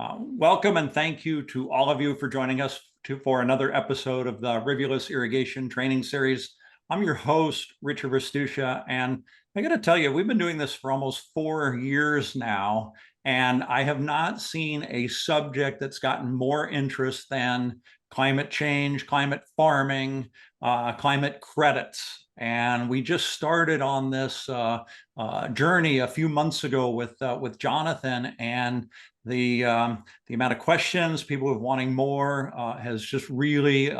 Welcome and thank you to all of you for joining us for another episode of the Rivulas Irrigation Training Series. I'm your host, Richard Restuccia, and I got to tell you, we've been doing this for almost 4 years now, and I have not seen a subject that's gotten more interest than climate change, climate farming, climate credits. And we just started on this journey a few months ago with Jonathan, and the amount of questions, people wanting more, has just really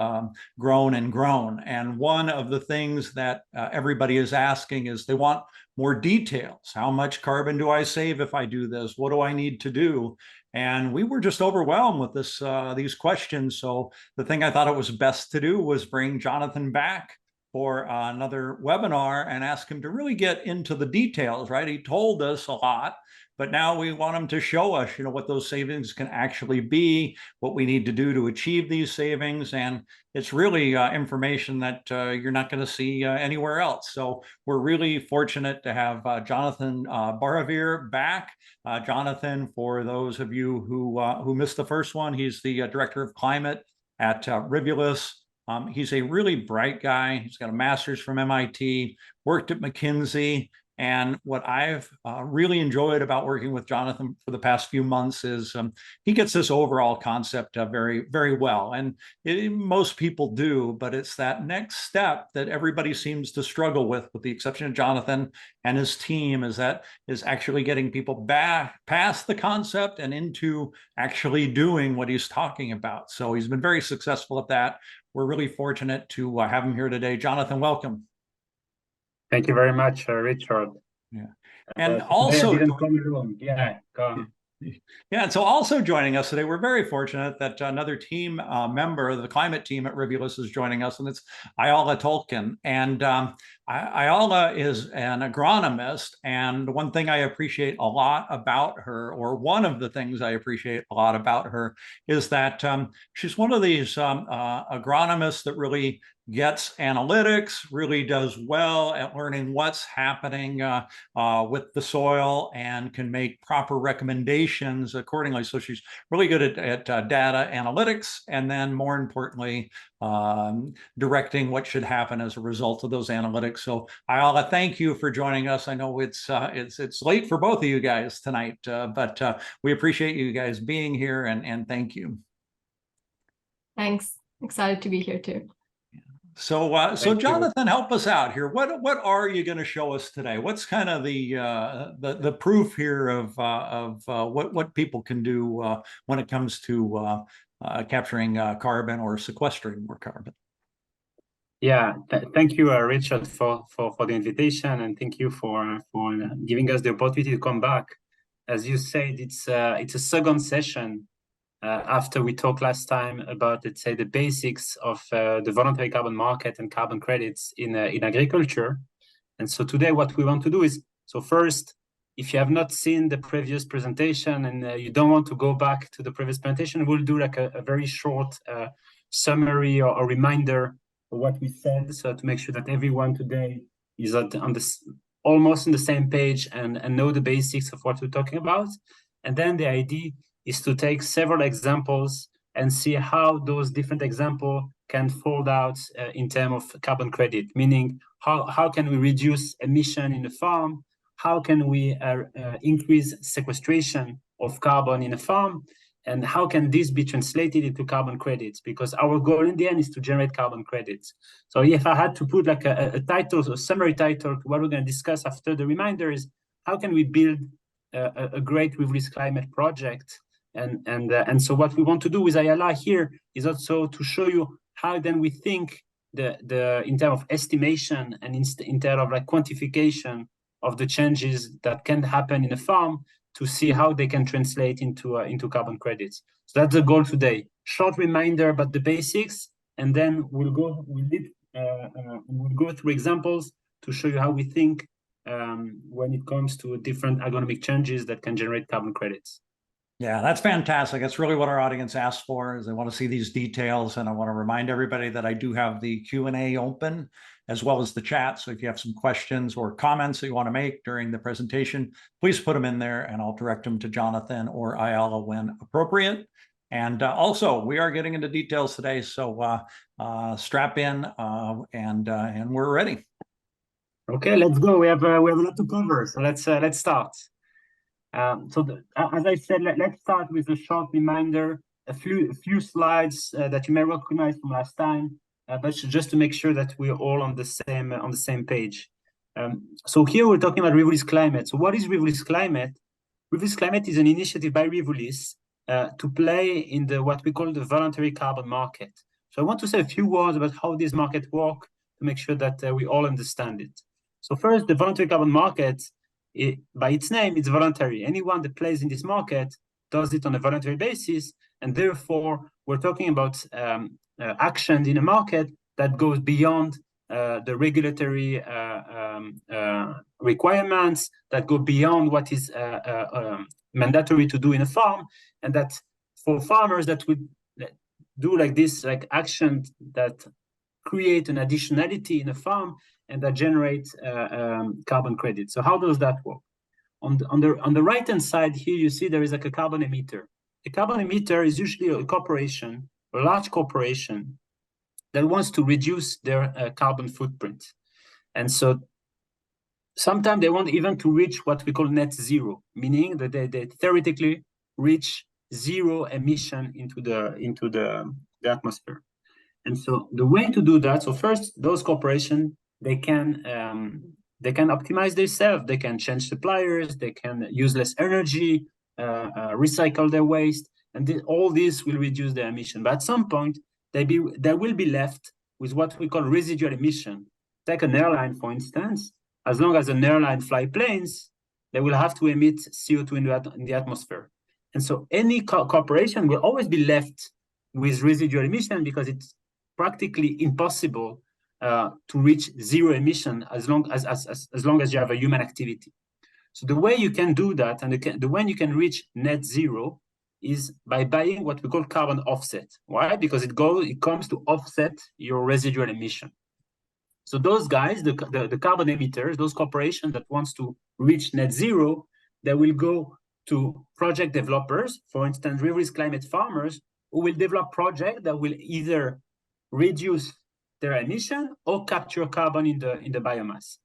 grown and grown. And one of the things that everybody is asking is they want more details. How much carbon do I save if I do this? What do I need to do? And we were just overwhelmed with these questions. So the thing I thought it was best to do was bring Jonathan back for another webinar and ask him to really get into the details, right? He told us a lot, but now we want him to show us, what those savings can actually be, what we need to do to achieve these savings. And it's really information that you're not going to see anywhere else. So we're really fortunate to have Jonathan Baravir back. Jonathan, for those of you who missed the first one, he's the Director of Climate at Rivulas. He's a really bright guy. He's got a master's from MIT, worked at McKinsey. And what I've really enjoyed about working with Jonathan for the past few months is he gets this overall concept very, very well. And most people do, but it's that next step that everybody seems to struggle with the exception of Jonathan and his team, is actually getting people back past the concept and into actually doing what he's talking about. So he's been very successful at that. We're really fortunate to have him here today. Jonathan, welcome. Thank you very much, Richard. Yeah, and also I didn't come alone. Yeah, go on. Yeah, and so also joining us today, we're very fortunate that another team member of the climate team at Rivulas is joining us, and it's Ayala Tolkien. And Ayala is an agronomist, and one thing I appreciate a lot about her, or one of the things I appreciate a lot about her, is that she's one of these agronomists that really gets analytics, really does well at learning what's happening with the soil and can make proper recommendations accordingly. So she's really good at data analytics, and then more importantly, directing what should happen as a result of those analytics. So Ayala, thank you for joining us. I know it's late for both of you guys tonight, but we appreciate you guys being here, and thank you. Thanks. Excited to be here too. So Jonathan, help us out here. What are you going to show us today? What's kind of the proof here of what people can do when it comes to capturing carbon or sequestering more carbon? Yeah, thank you, Richard, for the invitation, and thank you for giving us the opportunity to come back. As you said, it's a second session after we talked last time about, let's say, the basics of the voluntary carbon market and carbon credits in agriculture. And so today what we want to do is, so first, if you have not seen the previous presentation and you don't want to go back to the previous presentation, we'll do like a very short summary or a reminder of what we said, so to make sure that everyone today is almost on the same page and know the basics of what we're talking about. And then the idea is to take several examples and see how those different examples can fold out in terms of carbon credit, meaning how can we reduce emission in the farm, how can we increase sequestration of carbon in a farm, and how can this be translated into carbon credits, because our goal in the end is to generate carbon credits. So if I had to put like a title, a summary title to what we're going to discuss after the reminder is, how can we build a great Rivulas climate project? And so what we want to do with Ayala here is also to show you how then we think the in terms of estimation and in terms of like quantification of the changes that can happen in a farm, to see how they can translate into carbon credits. So that's the goal today. Short reminder about the basics, and then we'll go through examples to show you how we think when it comes to different agronomic changes that can generate carbon credits. Yeah, that's fantastic. That's really what our audience asks for, is they want to see these details. And I want to remind everybody that I do have the Q&A open as well as the chat. So if you have some questions or comments that you want to make during the presentation, please put them in there and I'll direct them to Jonathan or Ayala when appropriate. And also, we are getting into details today, so strap in and we're ready. Okay, let's go. We have a lot to cover, so let's start. As I said, let's start with a short reminder, a few slides that you may recognize from last time, but just to make sure that we're all on the same page. So here we're talking about Rivulis Climate. So what is Rivulis Climate? Rivulis Climate is an initiative by Rivulis to play in what we call the voluntary carbon market. So I want to say a few words about how this market works to make sure that we all understand it. So first, the voluntary carbon market, by its name, it's voluntary. Anyone that plays in this market does it on a voluntary basis, and therefore we're talking about actions in a market that goes beyond the regulatory requirements, that go beyond what is mandatory to do in a farm, and that for farmers that would do like this, like actions that create an additionality in a farm and that generate carbon credits. So how does that work? On the right hand side here, you see there is like a carbon emitter. A carbon emitter is usually a corporation, a large corporation that wants to reduce their carbon footprint. And so sometimes they want even to reach what we call net zero, meaning that they theoretically reach zero emission into the atmosphere. And so the way to do that, so first, those corporations, they can optimize themselves, they can change suppliers, they can use less energy, recycle their waste, and all this will reduce their emission. But at some point, they will be left with what we call residual emission. Take an airline, for instance. As long as an airline fly planes, they will have to emit CO2 in the atmosphere. And so any corporation will always be left with residual emission because it's practically impossible to reach zero emission as long as you have a human activity. So the way you can do that, and the way you can reach net zero, is by buying what we call carbon offset. Why? Because it comes to offset your residual emission. So those guys, the carbon emitters, those corporations that wants to reach net zero, they will go to project developers, for instance, Rivulis Climate farmers, who will develop projects that will either reduce their emission or capture carbon in the biomass.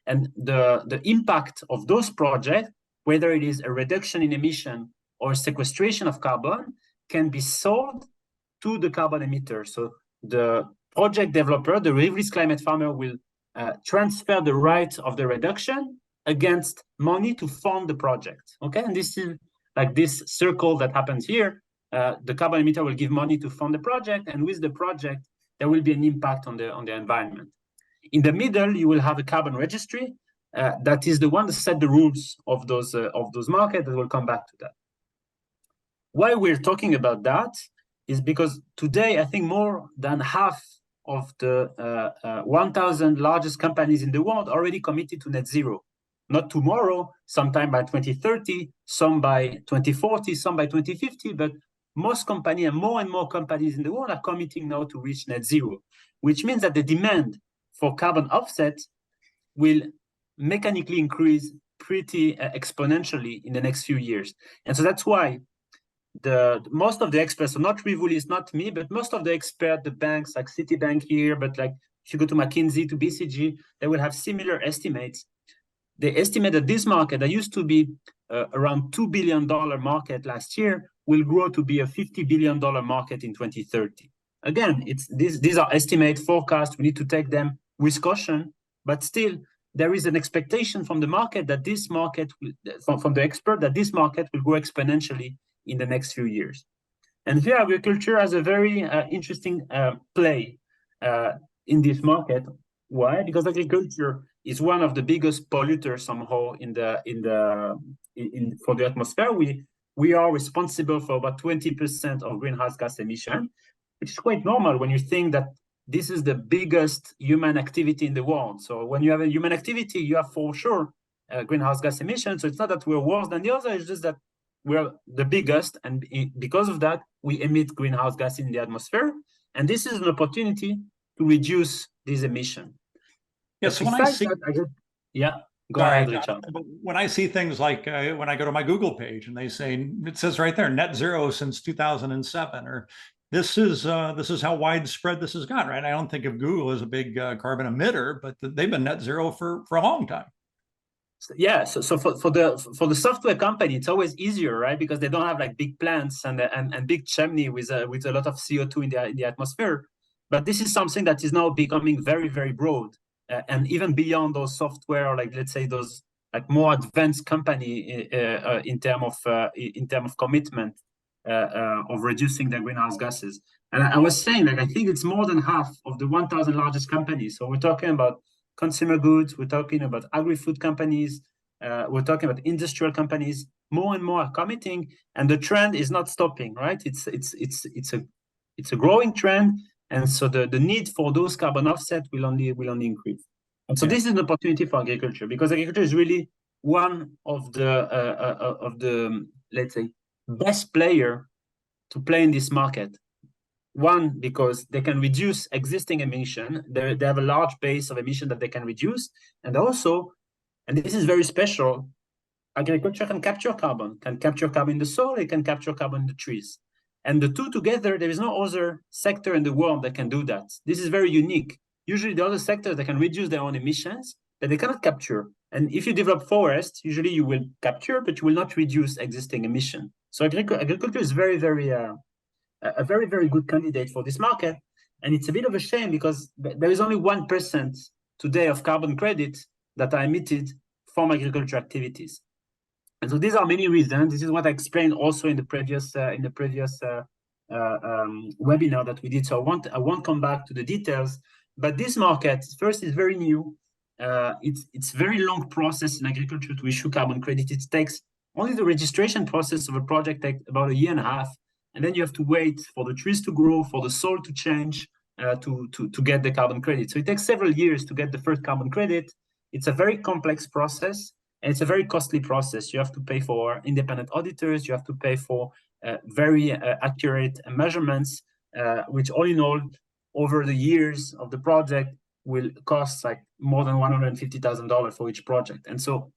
And the impact of those projects, whether it is a reduction in emission or sequestration of carbon, can be sold to the carbon emitter. So the project developer, the Rivulis Climate farmer, will transfer the right of the reduction against money to fund the project. Okay, and this is like this circle that happens here. The carbon emitter will give money to fund the project, and with the project, there will be an impact on the environment. In the middle, you will have a carbon registry that is the one that set the rules of those markets, and we'll come back to that. Why we're talking about that is because today, I think more than half of the 1,000 largest companies in the world already committed to net zero. Not tomorrow, sometime by 2030, some by 2040, some by 2050, but most companies and more companies in the world are committing now to reach net zero, which means that the demand for carbon offset will mechanically increase pretty exponentially in the next few years. And so that's why most of the experts, so not Rivulis, not me, but most of the experts, the banks like Citibank here, but like if you go to McKinsey, to BCG, they will have similar estimates. They estimate that this market that used to be around $2 billion market last year will grow to be a $50 billion market in 2030. Again, these are estimate forecasts. We need to take them with caution, but still there is an expectation from the market that this market, from the expert, that this market will grow exponentially in the next few years. And here agriculture has a very interesting play in this market. Why? Because agriculture is one of the biggest polluters somehow for the atmosphere. We are responsible for about 20% of greenhouse gas emission, which is quite normal when you think that this is the biggest human activity in the world. So when you have a human activity, you have for sure greenhouse gas emissions. So it's not that we're worse than the other, it's just that we're the biggest, and because of that, we emit greenhouse gas in the atmosphere. And this is an opportunity to reduce this emission. Yeah. But So when I besides see, that, yeah, go sorry, ahead, John, Richard. but when I see things like when I go to my Google page and they say it says right there net zero since 2007, or this is how widespread this has gotten, right? I don't think of Google as a big carbon emitter, but they've been net zero for a long time. Yeah, so for the software company, it's always easier, right? Because they don't have like big plants and big chimney with a lot of CO2 in the atmosphere. But this is something that is now becoming very, very broad, and even beyond those software, or like, let's say, those like more advanced company in term of commitment of reducing their greenhouse gases. And I was saying, like, I think it's more than half of the 1,000 largest companies. So we're talking about consumer goods, we're talking about agri-food companies, we're talking about industrial companies. More and more are committing, and the trend is not stopping, right? It's a growing trend, and so the need for those carbon offset will only increase. And so this is an opportunity for agriculture, because agriculture is really one of the let's say best player to play in this market. One, because they can reduce existing emission. They have a large base of emission that they can reduce. And also, and this is very special, agriculture can capture carbon in the soil, it can capture carbon in the trees. And the two together, there is no other sector in the world that can do that. This is very unique. Usually the other sectors, they can reduce their own emissions, but they cannot capture. And if you develop forests, usually you will capture, but you will not reduce existing emission. So agriculture is very, very a very, very good candidate for this market. And it's a bit of a shame because there is only 1% today of carbon credits that are emitted from agriculture activities. And so these are many reasons. This is what I explained also in the previous webinar that we did. So I won't come back to the details, but this market first is very new. It's very long process in agriculture to issue carbon credit. It takes only the registration process of a project takes about 1.5 years. And then you have to wait for the trees to grow, for the soil to change, to get the carbon credit. So it takes several years to get the first carbon credit. It's a very complex process, and it's a very costly process. You have to pay for independent auditors. You have to pay for very accurate measurements, which all in all, over the years of the project, will cost like more than $150,000 for each project. And so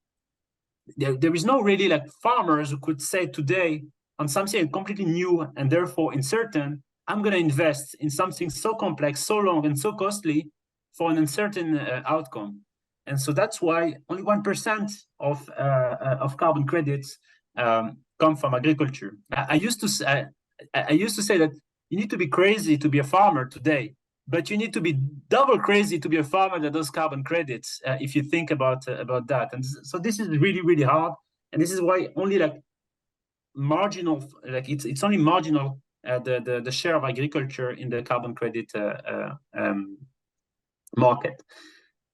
there is no really like farmers who could say today, on something completely new and therefore uncertain, I'm going to invest in something so complex, so long, and so costly for an uncertain outcome. And so that's why only 1% of carbon credits come from agriculture. I used to say that you need to be crazy to be a farmer today, but you need to be double crazy to be a farmer that does carbon credits. If you think about that, and so this is really, really hard, and this is why only like marginal, like it's only marginal the share of agriculture in the carbon credit market,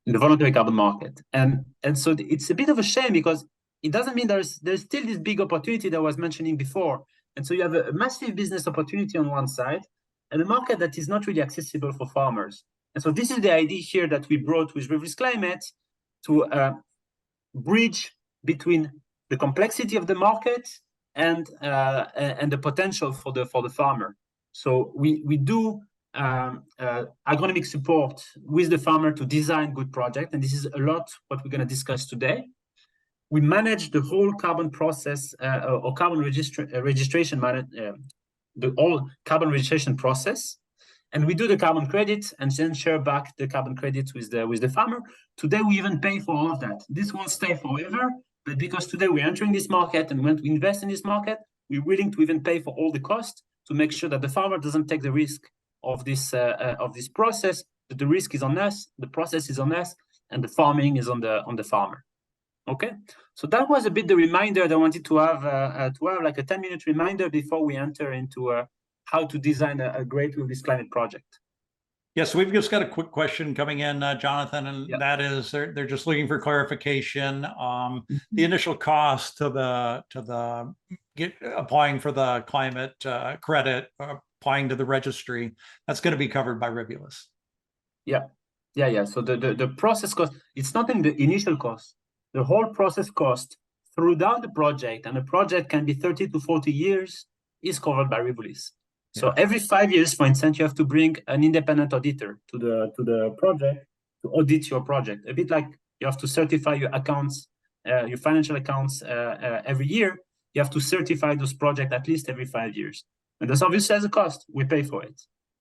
in the voluntary carbon market, and so it's a bit of a shame because it doesn't mean there's still this big opportunity that I was mentioning before, and so you have a massive business opportunity on one side, and a market that is not really accessible for farmers. And so this is the idea here that we brought with Reverse Climate to bridge between the complexity of the market and the potential for the farmer. So we do agronomic support with the farmer to design good projects, and this is a lot what we're going to discuss today. We manage the whole carbon process or carbon registration, the whole carbon registration process, and we do the carbon credits and then share back the carbon credits with the farmer. Today we even pay for all of that. This won't stay forever, but because today we're entering this market and when we invest in this market, we're willing to even pay for all the costs to make sure that the farmer doesn't take the risk of this process. That the risk is on us, the process is on us, and the farming is on the farmer. Okay, so that was a bit the reminder that I wanted to have like a 10-minute reminder before we enter into how to design a great Reverse Climate project. Yes, we've just got a quick question coming in, Jonathan, and that is they're just looking for clarification. The initial cost to the applying for the climate credit, applying to the registry, that's going to be covered by Rivulus. Yeah. So the process cost, it's not in the initial cost. The whole process cost throughout the project, and the project can be 30 to 40 years, is covered by Rivolis. So every 5 years, for instance, you have to bring an independent auditor to the project to audit your project. A bit like you have to certify your accounts, your financial accounts every year. You have to certify those projects at least every 5 years. And this obviously has a cost. We pay for it.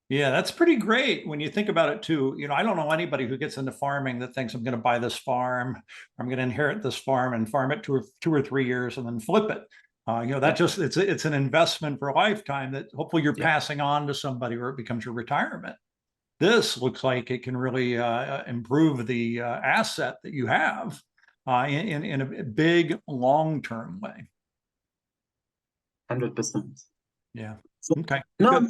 Yeah, that's pretty great when you think about it too. I don't know anybody who gets into farming that thinks I'm going to buy this farm, I'm going to inherit this farm and farm it 2 or 3 years and then flip it. It's an investment for a lifetime that hopefully you're passing on to somebody or it becomes your retirement. This looks like it can really improve the asset that you have in a big long-term way. 100%. Yeah. So, okay. Now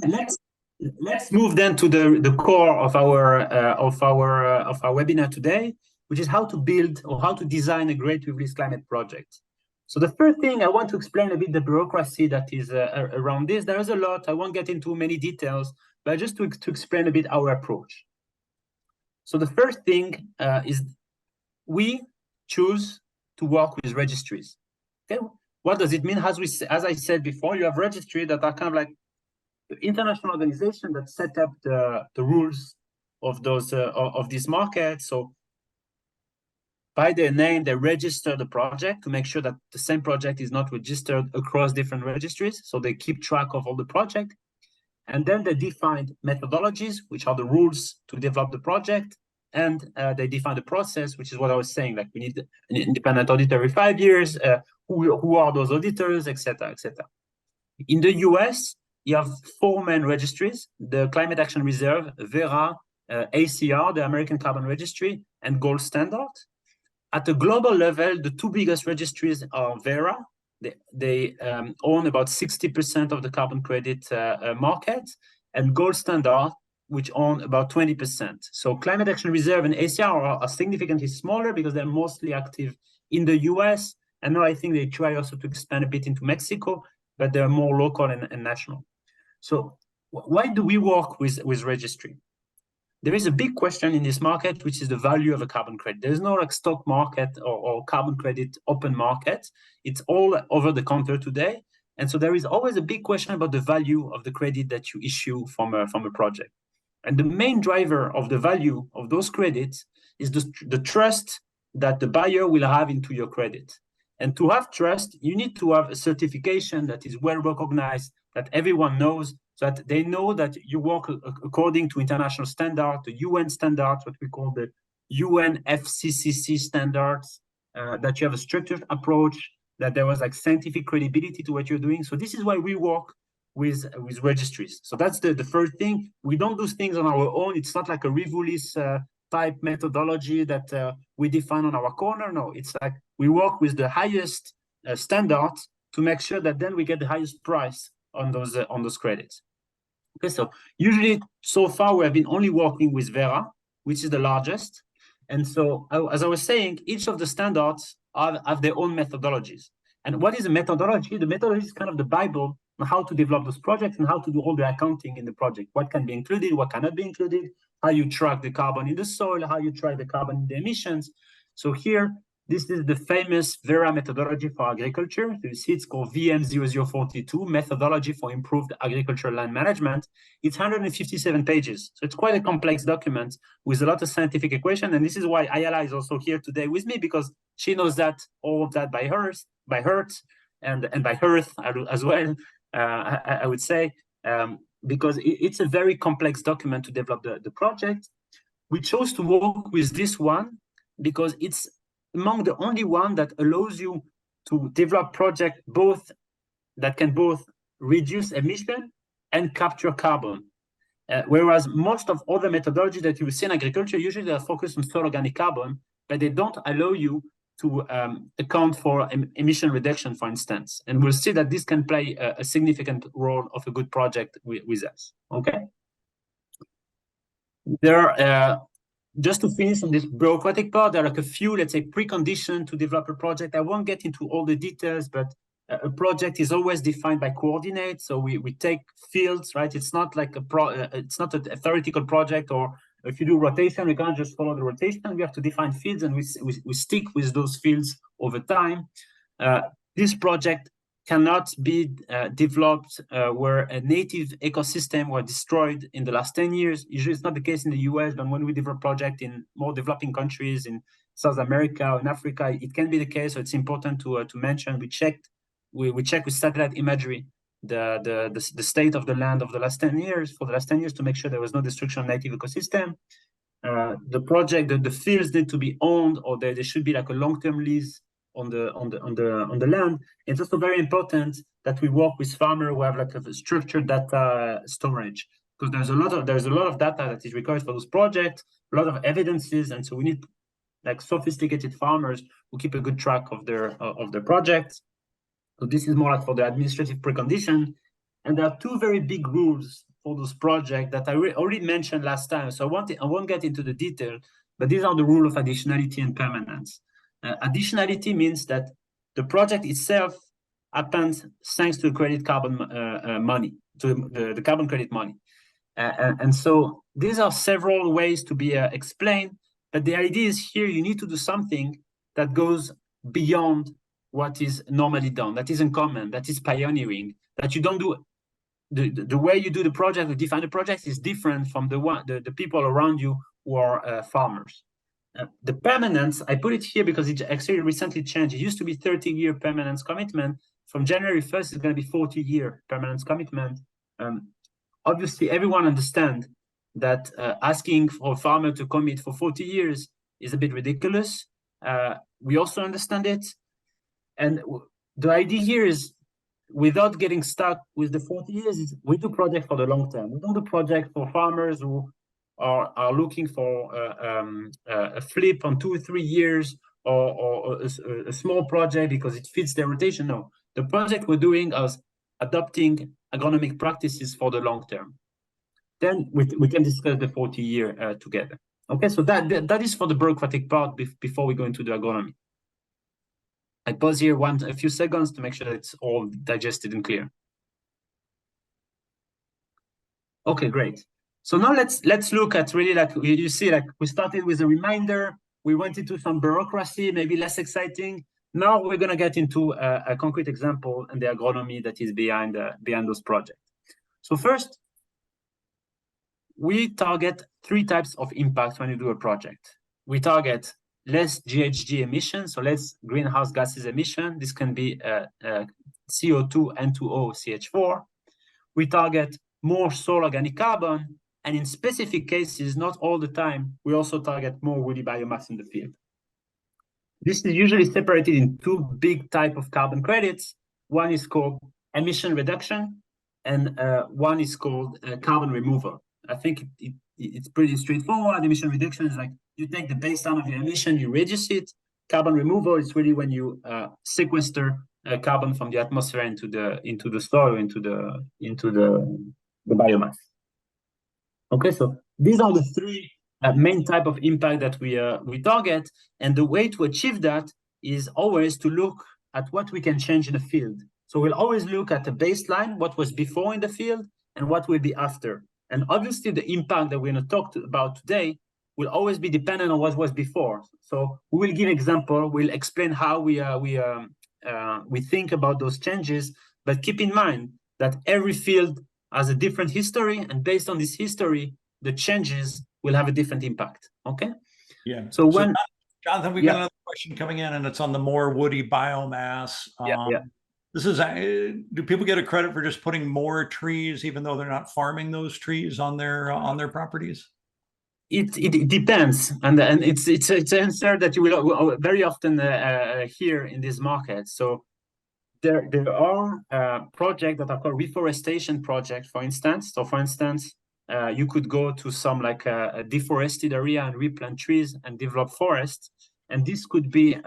let's move then to the core of our webinar today, which is how to build or how to design a great Rivolis climate project. So the first thing I want to explain a bit the bureaucracy that is around this. There is a lot. I won't get into many details, but just to explain a bit our approach. So the first thing is we choose to work with registries. Okay, what does it mean? As I said before, you have registries that are kind of like the international organization that set up the rules of those of this market. So by their name, they register the project to make sure that the same project is not registered across different registries. So they keep track of all the project. And then they define methodologies, which are the rules to develop the project. And they define the process, which is what I was saying, like we need an independent auditor every 5 years, who are those auditors, etc., etc. In the US, you have 4 main registries: the Climate Action Reserve, Vera, ACR, the American Carbon Registry, and Gold Standard. At a global level, the 2 biggest registries are Vera. They own about 60% of the carbon credit market, and Gold Standard, which own about 20%. So Climate Action Reserve and ACR are significantly smaller because they're mostly active in the US. And now I think they try also to expand a bit into Mexico, but they're more local and national. So why do we work with registry? There is a big question in this market, which is the value of a carbon credit. There's no like stock market or carbon credit open market. It's all over the counter today. And so there is always a big question about the value of the credit that you issue from a project. And the main driver of the value of those credits is the trust that the buyer will have into your credit. And to have trust, you need to have a certification that is well recognized, that everyone knows, so that they know that you work according to international standards, the UN standards, what we call the UNFCCC standards, that you have a structured approach, that there was like scientific credibility to what you're doing. So this is why we work with registries. So that's the first thing. We don't do things on our own. It's not like a Rivolis type methodology that we define on our corner. No, it's like we work with the highest standards to make sure that then we get the highest price on those credits. Okay, so usually so far we have been only working with Vera, which is the largest. And so as I was saying, each of the standards have their own methodologies. And what is a methodology? The methodology is kind of the Bible on how to develop those projects and how to do all the accounting in the project. What can be included, what cannot be included, how you track the carbon in the soil, how you track the carbon in the emissions. So here, this is the famous Vera methodology for agriculture. You see it's called VM0042, Methodology for Improved Agricultural Land Management. It's 157 pages. So it's quite a complex document with a lot of scientific equation. And this is why Ayala is also here today with me, because she knows that all of that by heart, and by hearth as well, I would say, because it's a very complex document to develop the project. We chose to work with this one because it's among the only one that allows you to develop project that can both reduce emission and capture carbon. Whereas most of other methodologies that you will see in agriculture, usually they are focused on soil organic carbon, but they don't allow you to account for emission reduction, for instance. And we'll see that this can play a significant role of a good project with us, okay? Just to finish on this bureaucratic part, there are like a few, let's say, preconditions to develop a project. I won't get into all the details, but a project is always defined by coordinates. So we take fields, right? It's not like it's not a theoretical project, or if you do rotation, we can't just follow the rotation. We have to define fields, and we stick with those fields over time. this project cannot be developed where a native ecosystem were destroyed in the last 10 years. Usually it's not the case in the US, but when we develop project in more developing countries in South America or in Africa, it can be the case. So it's important to mention. We checked with satellite imagery the state of the land of the last 10 years, for the last 10 years, to make sure there was no destruction of native ecosystem. The project, the fields need to be owned, or there should be like a long-term lease on the land. It's also very important that we work with farmers who have like a structured data storage, because there's a lot of data that is required for those projects, a lot of evidences, and so we need like sophisticated farmers who keep a good track of their projects. So this is more like for the administrative precondition. And there are two very big rules for those projects that I already mentioned last time. So I won't get into the detail, but these are the rule of additionality and permanence. Additionality means that the project itself happens thanks to credit carbon money, to the carbon credit money. And so these are several ways to be explained, but the idea is here you need to do something that goes beyond what is normally done, that is uncommon, that is pioneering, that you don't do. The way you do the project, you define the project, is different from the people around you who are farmers. The permanence, I put it here because it actually recently changed. It used to be 30-year permanence commitment. From January 1st, it's going to be 40-year permanence commitment. Obviously, everyone understands that asking for a farmer to commit for 40 years is a bit ridiculous. We also understand it. And the idea here is, without getting stuck with the 40 years, is we do project for the long term. We don't do project for farmers who are looking for a flip on 2 or 3 years, or a small project because it fits their rotation. No, the project we're doing is adopting agronomic practices for the long term. Then we can discuss the 40-year together. Okay, so that is for the bureaucratic part before we go into the agronomy. I pause here a few seconds to make sure that it's all digested and clear. Okay, great. So now let's look at really, like you see, like we started with a reminder, we went into some bureaucracy, maybe less exciting. Now we're going to get into a concrete example and the agronomy that is behind those projects. So first, we target 3 types of impact when you do a project. We target less GHG emissions, so less greenhouse gases emission. This can be CO2, N2O, CH4. We target more soil organic carbon, and in specific cases, not all the time, we also target more woody biomass in the field. This is usually separated in 2 big types of carbon credits. One is called emission reduction, and one is called carbon removal. I think it's pretty straightforward. Emission reduction is like you take the baseline of your emission, you reduce it. Carbon removal is really when you sequester carbon from the atmosphere into the soil, into the biomass. Okay, so these are the 3 main type of impact that we target, and the way to achieve that is always to look at what we can change in the field. So we'll always look at the baseline, what was before in the field, and what will be after. And obviously, the impact that we're going to talk about today will always be dependent on what was before. So we will give example. We'll explain how we think about those changes. But keep in mind that every field has a different history, and based on this history, the changes will have a different impact. Okay. Yeah. So when Jonathan, we've got another question coming in, and it's on the more woody biomass. This is, do people get a credit for just putting more trees, even though they're not farming those trees on their properties? It depends, and it's an answer that you will very often hear in this market. So there are projects that are called reforestation projects, for instance. So for instance, you could go to some like a deforested area and replant trees and develop forests. And this could be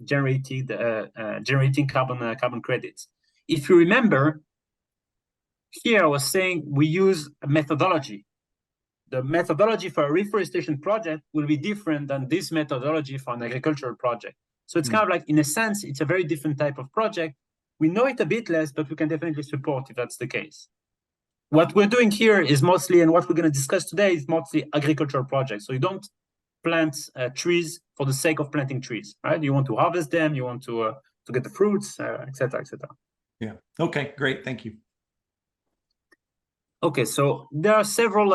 generating carbon credits. If you remember, here I was saying we use a methodology. The methodology for a reforestation project will be different than this methodology for an agricultural project. So it's kind of like, in a sense, it's a very different type of project. We know it a bit less, but we can definitely support if that's the case. What we're doing here is mostly, and what we're going to discuss today is mostly agricultural projects. So you don't plant trees for the sake of planting trees, right? You want to harvest them, you want to get the fruits, etc., etc. Yeah. Okay, great. Thank you. Okay, so there are several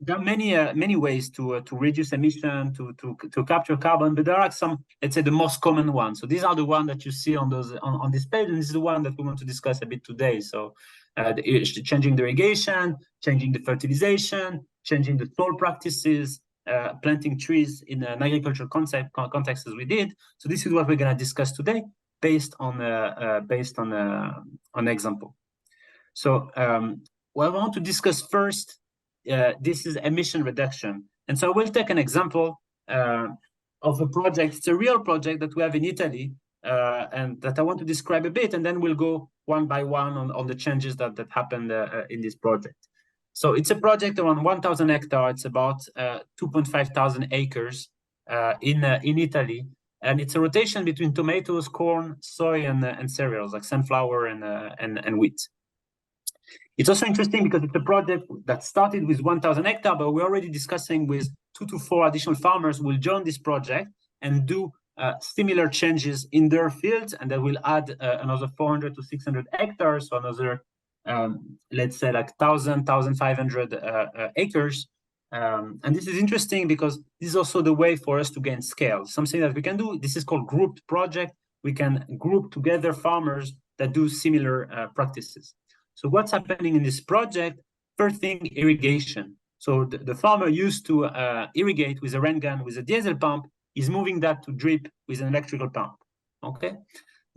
there are many ways to reduce emission, to capture carbon, but there are some, let's say, the most common ones. So these are the ones that you see on those on this page, and this is the one that we want to discuss a bit today. So changing the irrigation, changing the fertilization, changing the soil practices, planting trees in an agricultural context as we did. So this is what we're going to discuss today, based on an example. So what I want to discuss first, this is emission reduction. And so we'll take an example of a project. It's a real project that we have in Italy, and that I want to describe a bit, and then we'll go one by one on the changes that happened in this project. So it's a project around 1,000 hectares. It's about 2,500 acres in Italy. And it's a rotation between tomatoes, corn, soy, and cereals like sunflower and wheat. It's also interesting because it's a project that started with 1,000 hectares, but we're already discussing with 2 to 4 additional farmers who will join this project and do similar changes in their fields, and they will add another 400 to 600 hectares, so another, let's say, like 1,000, 1,500 acres. And this is interesting because this is also the way for us to gain scale. Something that we can do, this is called grouped project. We can group together farmers that do similar practices. So what's happening in this project? First thing, irrigation. So the farmer used to irrigate with a rain gun, with a diesel pump, is moving that to drip with an electrical pump, okay?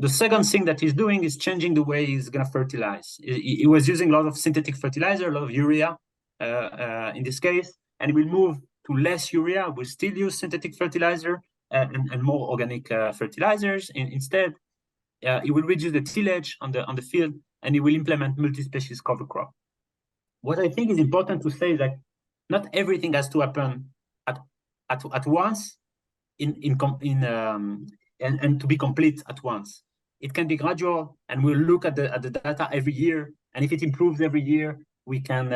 The second thing that he's doing is changing the way he's gonna fertilize. He was using a lot of synthetic fertilizer, a lot of urea in this case, and he will move to less urea. We'll still use synthetic fertilizer and more organic fertilizers. Instead, he will reduce the tillage on the field, and he will implement multi-species cover crop. What I think is important to say is that not everything has to happen at once and to be complete at once. It can be gradual, and we'll look at the data every year, and if it improves every year, we can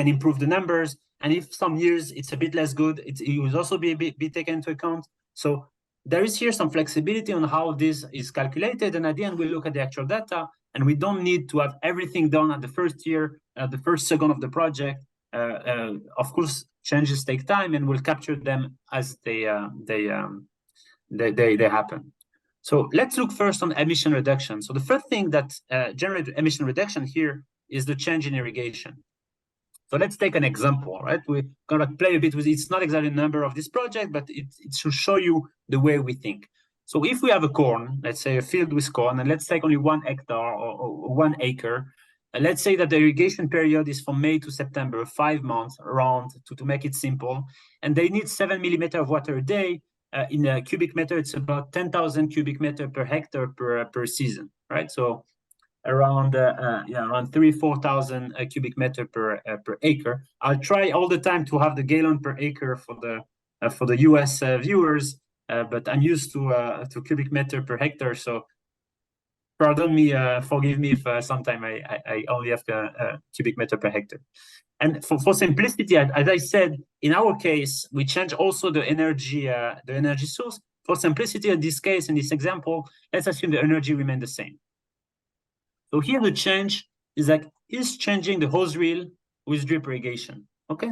improve the numbers. And if some years it's a bit less good, it will also be taken into account. So there is here some flexibility on how this is calculated, and at the end we look at the actual data, and we don't need to have everything done at the first year, the first second of the project. Of course, changes take time, and we'll capture them as they happen. So let's look first on emission reduction. So the first thing that generates emission reduction here is the change in irrigation. So let's take an example, right? We're gonna play a bit with it. It's not exactly the number of this project, but it should show you the way we think. So if we have a corn, let's say a field with corn, and let's take only 1 hectare or 1 acre, and let's say that the irrigation period is from May to September, 5 months around, to make it simple, and they need 7 millimeters of water a day. In a cubic meter, it's about 10,000 cubic meter per hectare per season, right? So around 3,000-4,000 cubic meter per acre. I'll try all the time to have the gallon per acre for the US viewers, but I'm used to cubic meter per hectare. So pardon me, forgive me if sometime I only have cubic meter per hectare. And for simplicity, as I said, in our case, we change also the energy source. For simplicity, in this case, in this example, let's assume the energy remains the same. So here the change is like is changing the hose reel with drip irrigation, okay?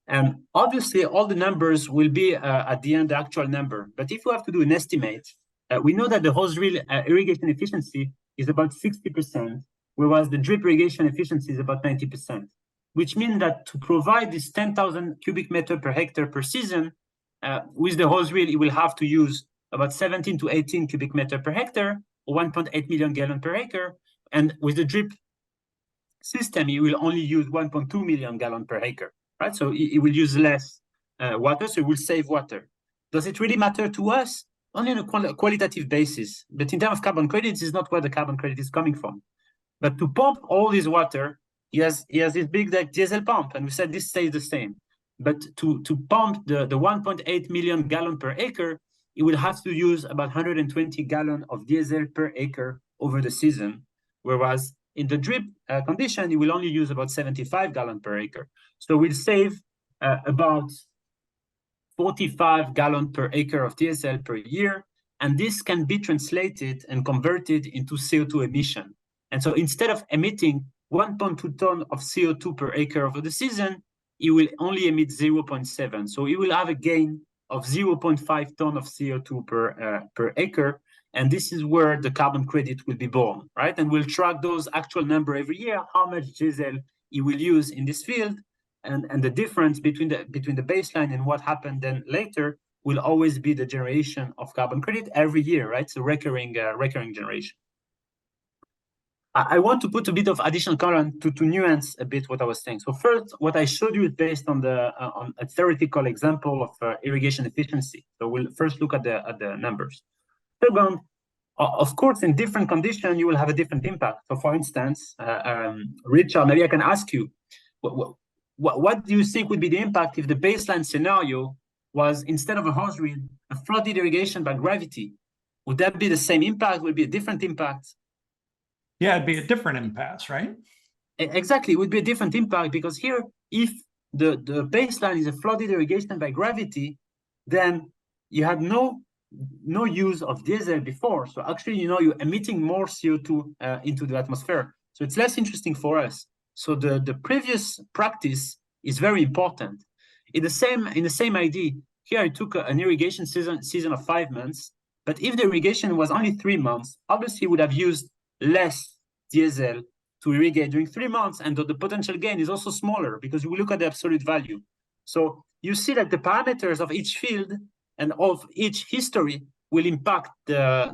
And obviously all the numbers will be at the end the actual number. But if we have to do an estimate, we know that the hose reel irrigation efficiency is about 60%, whereas the drip irrigation efficiency is about 90%, which means that to provide this 10,000 cubic meter per hectare per season, with the hose reel, it will have to use about 17 to 18 cubic meter per hectare, or 1.8 million gallons per acre. And with the drip system, you will only use 1.2 million gallons per acre, right? So it will use less water, so it will save water. Does it really matter to us? Only on a qualitative basis. But in terms of carbon credits, is not where the carbon credit is coming from. But to pump all this water, he has this big diesel pump, and we said this stays the same. But to pump the 1.8 million gallons per acre, it will have to use about 120 gallons of diesel per acre over the season. Whereas in the drip condition, you will only use about 75 gallons per acre. So we'll save about 45 gallons per acre of diesel per year. and this can be translated and converted into CO2 emission. And so instead of emitting 1.2 ton of CO2 per acre over the season, it will only emit 0.7. So it will have a gain of 0.5 ton of CO2 per acre. And this is where the carbon credit will be born, right? And we'll track those actual number every year, how much diesel it will use in this field. And the difference between the baseline and what happened then later will always be the generation of carbon credit every year, right? So recurring generation. I want to put a bit of additional color to nuance a bit what I was saying. So first, what I showed you is based on on a theoretical example of irrigation efficiency. So we'll first look at the numbers. Second, of course, in different conditions, you will have a different impact. So for instance, Richard, maybe I can ask you, what do you think would be the impact if the baseline scenario was, instead of a hose reel, a flooded irrigation by gravity? Would that be the same impact? Would it be a different impact? Yeah, it'd be a different impasse, right? Exactly, it would be a different impact, because here, if the baseline is a flooded irrigation by gravity, then you had no use of diesel before. So actually, you're emitting more CO2 into the atmosphere. So it's less interesting for us. So the previous practice is very important. In the same idea, here I took an irrigation season of 5 months, but if the irrigation was only 3 months, obviously would have used less diesel to irrigate during 3 months, and the potential gain is also smaller because we look at the absolute value. So you see that the parameters of each field and of each history will impact the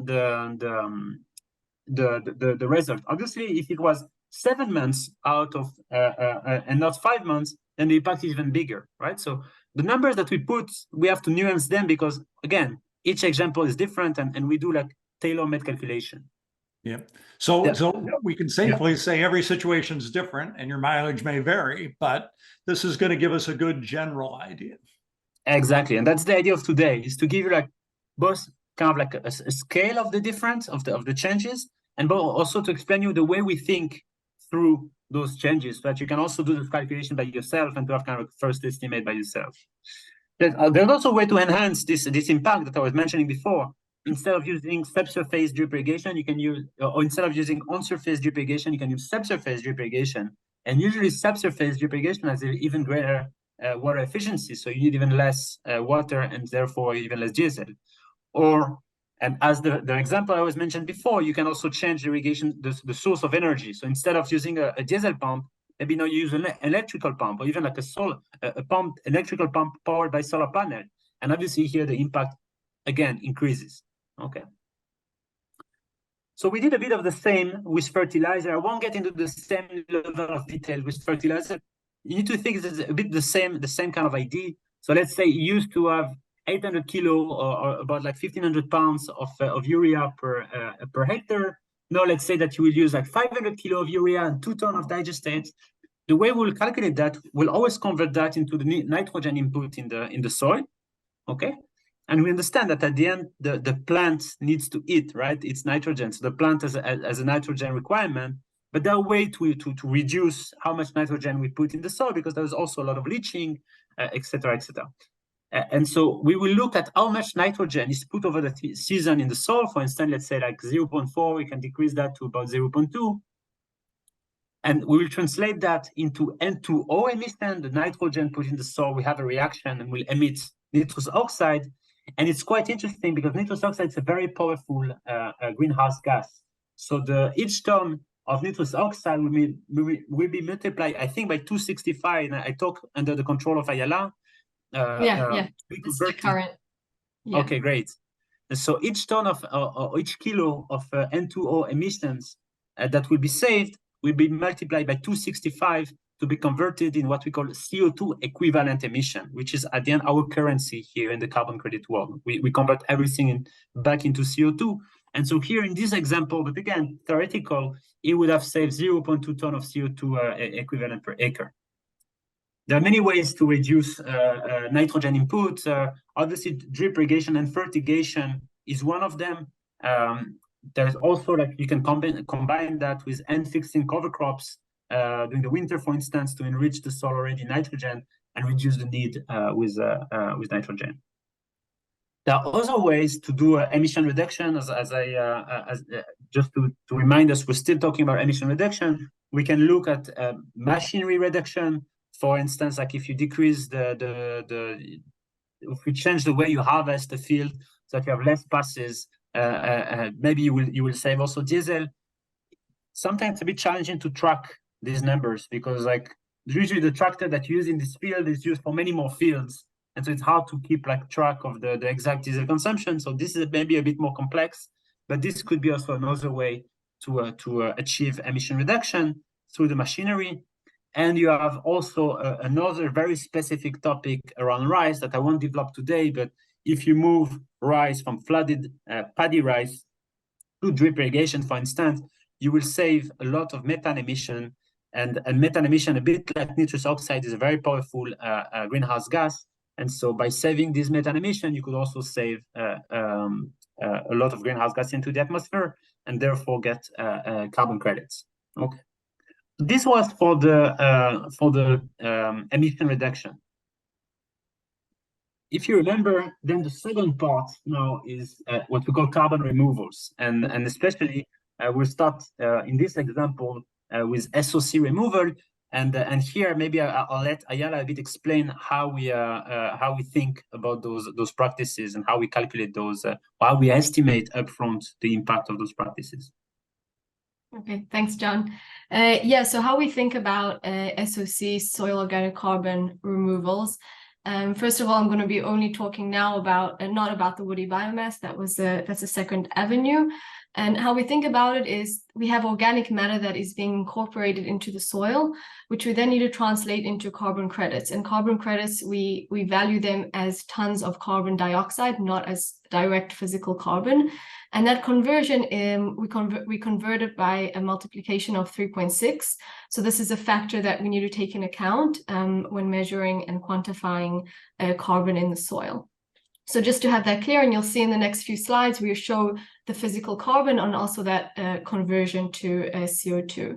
result. Obviously, if it was 7 months out of and not 5 months, then the impact is even bigger, right? So the numbers that we put, we have to nuance them because, again, each example is different, and we do like tailor-made calculation. Yeah. So we can safely say every situation is different and your mileage may vary, but this is going to give us a good general idea. Exactly. And that's the idea of today, is to give you like both kind of like a scale of the difference of the changes, and but also to explain you the way we think through those changes, so that you can also do the calculation by yourself and to have kind of a first estimate by yourself. There's also a way to enhance this impact that I was mentioning before. Instead of using subsurface drip irrigation, you can use, or instead of using on-surface drip irrigation, you can use subsurface drip irrigation. And usually subsurface drip irrigation has an even greater water efficiency, so you need even less water and therefore even less diesel. And as the example I was mentioned before, you can also change the irrigation, the source of energy. So instead of using a diesel pump, maybe now you use an electrical pump, or even like electrical pump powered by solar panel. And obviously here the impact again increases. Okay. So we did a bit of the same with fertilizer. I won't get into the same level of detail with fertilizer. You need to think it's a bit the same kind of idea. So let's say you used to have 800 kilo or about like 1,500 pounds of urea per hectare. Now let's say that you will use like 500 kilo of urea and 2 tons of digestate. The way we'll calculate that, we'll always convert that into the nitrogen input in the soil. Okay. And we understand that at the end, the plant needs to eat, right? It's nitrogen. So the plant has a nitrogen requirement, but there are ways to reduce how much nitrogen we put in the soil, because there's also a lot of leaching, et cetera, et cetera. And so we will look at how much nitrogen is put over the season in the soil. For instance, let's say like 0.4, we can decrease that to about 0.2. And we will translate that into N2O emission, the nitrogen put in the soil. We have a reaction and we'll emit nitrous oxide. And it's quite interesting because nitrous oxide is a very powerful greenhouse gas. So each ton of nitrous oxide will be multiplied, I think, by 265. And I talk under the control of Ayala. It's the current. Yeah. Okay, great. And so each ton or each kilo of N2O emissions that will be saved will be multiplied by 265 to be converted in what we call CO2 equivalent emission, which is at the end our currency here in the carbon credit world. We convert everything back into CO2. And so here in this example, but again, theoretical, it would have saved 0.2 ton of CO2 equivalent per acre. There are many ways to reduce nitrogen input. Obviously, drip irrigation and fertigation is one of them. There's also like you can combine that with end-fixing cover crops during the winter, for instance, to enrich the soil already nitrogen and reduce the need with nitrogen. There are other ways to do emission reduction. Just to remind us, we're still talking about emission reduction. We can look at machinery reduction. For instance, like if you decrease if you change the way you harvest the field so that you have less passes, maybe you will save also diesel. Sometimes it's a bit challenging to track these numbers because like usually the tractor that you use in this field is used for many more fields. And so it's hard to keep like track of the exact diesel consumption. So this is maybe a bit more complex, but this could be also another way to achieve emission reduction through the machinery. And you have also another very specific topic around rice that I won't develop today, but if you move rice from flooded paddy rice to drip irrigation, for instance, you will save a lot of methane emission. And methane emission, a bit like nitrous oxide, is a very powerful greenhouse gas. And so by saving this methane emission, you could also save a lot of greenhouse gas into the atmosphere and therefore get carbon credits. Okay. This was for the emission reduction. If you remember, then the second part now is what we call carbon removals. And especially we'll start in this example with SOC removal. And here maybe I'll let Ayala a bit explain how we think about those practices and how we calculate those, how we estimate upfront the impact of those practices. Okay, thanks, John. Yeah, so how we think about SOC, soil organic carbon removals. First of all, I'm going to be only talking now about not about the woody biomass. That's a second avenue. And how we think about it is we have organic matter that is being incorporated into the soil, which we then need to translate into carbon credits. And carbon credits, we value them as tons of carbon dioxide, not as direct physical carbon. And that conversion, we convert it by a multiplication of 3.6. So this is a factor that we need to take in account when measuring and quantifying carbon in the soil. So just to have that clear, and you'll see in the next few slides, we show the physical carbon and also that conversion to CO2.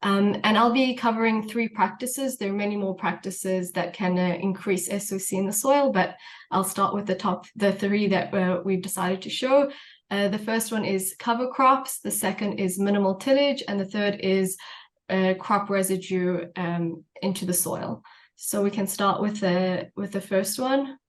And I'll be covering 3 practices. There are many more practices that can increase SOC in the soil, but I'll start with the 3 that we've decided to show. The first one is cover crops, the second is minimal tillage, and the third is crop residue into the soil. So we can start with the first one.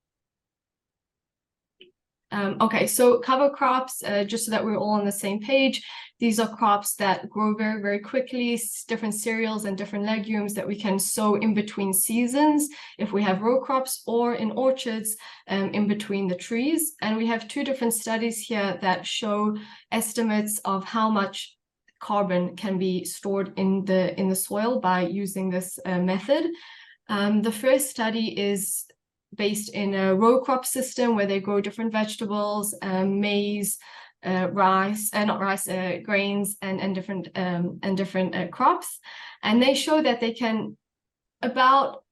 Okay, so cover crops, just so that we're all on the same page, these are crops that grow very, very quickly, different cereals and different legumes that we can sow in between seasons if we have row crops or in orchards in between the trees. And we have 2 different studies here that show estimates of how much carbon can be stored in the soil by using this method. The first study is based in a row crop system where they grow different vegetables, maize, rice, not rice, grains, and different crops. And they show that they can about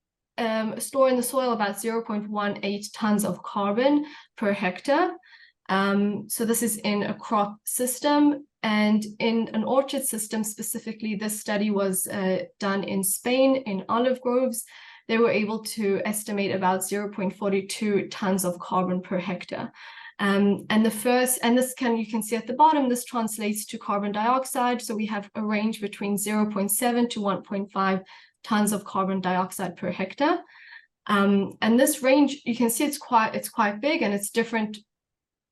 store in the soil about 0.18 tons of carbon per hectare. So this is in a crop system. And in an orchard system specifically, this study was done in Spain in olive groves. They were able to estimate about 0.42 tons of carbon per hectare. And this you can see at the bottom, this translates to carbon dioxide. So we have a range between 0.7 to 1.5 tons of carbon dioxide per hectare. And this range, you can see it's quite big, and it's different.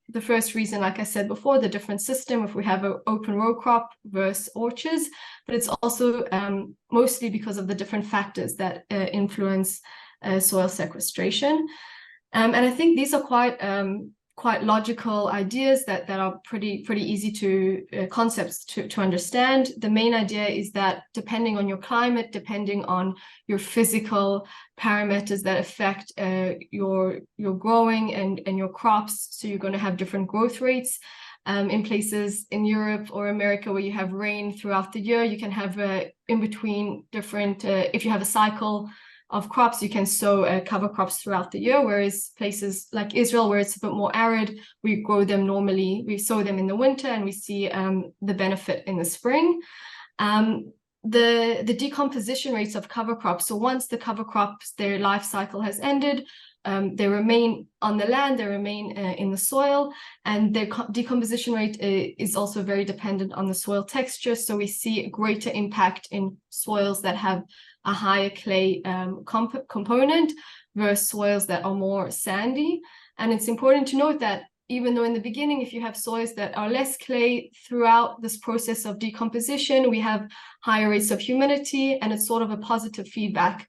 The first reason, like I said before, the different system, if we have an open row crop versus orchards, but it's also mostly because of the different factors that influence soil sequestration. And I think these are quite logical ideas that are pretty easy to concepts to understand. The main idea is that depending on your climate, depending on your physical parameters that affect your growing and your crops, so you're going to have different growth rates. In places in Europe or America where you have rain throughout the year, you can have in between different, if you have a cycle of crops, you can sow cover crops throughout the year, whereas places like Israel, where it's a bit more arid, we grow them normally, we sow them in the winter, and we see the benefit in the spring. The decomposition rates of cover crops, so once the cover crops, their life cycle has ended, they remain on the land, they remain in the soil, and their decomposition rate is also very dependent on the soil texture. So we see a greater impact in soils that have a higher clay component versus soils that are more sandy. And it's important to note that even though in the beginning, if you have soils that are less clay, throughout this process of decomposition, we have higher rates of humidity, and it's sort of a positive feedback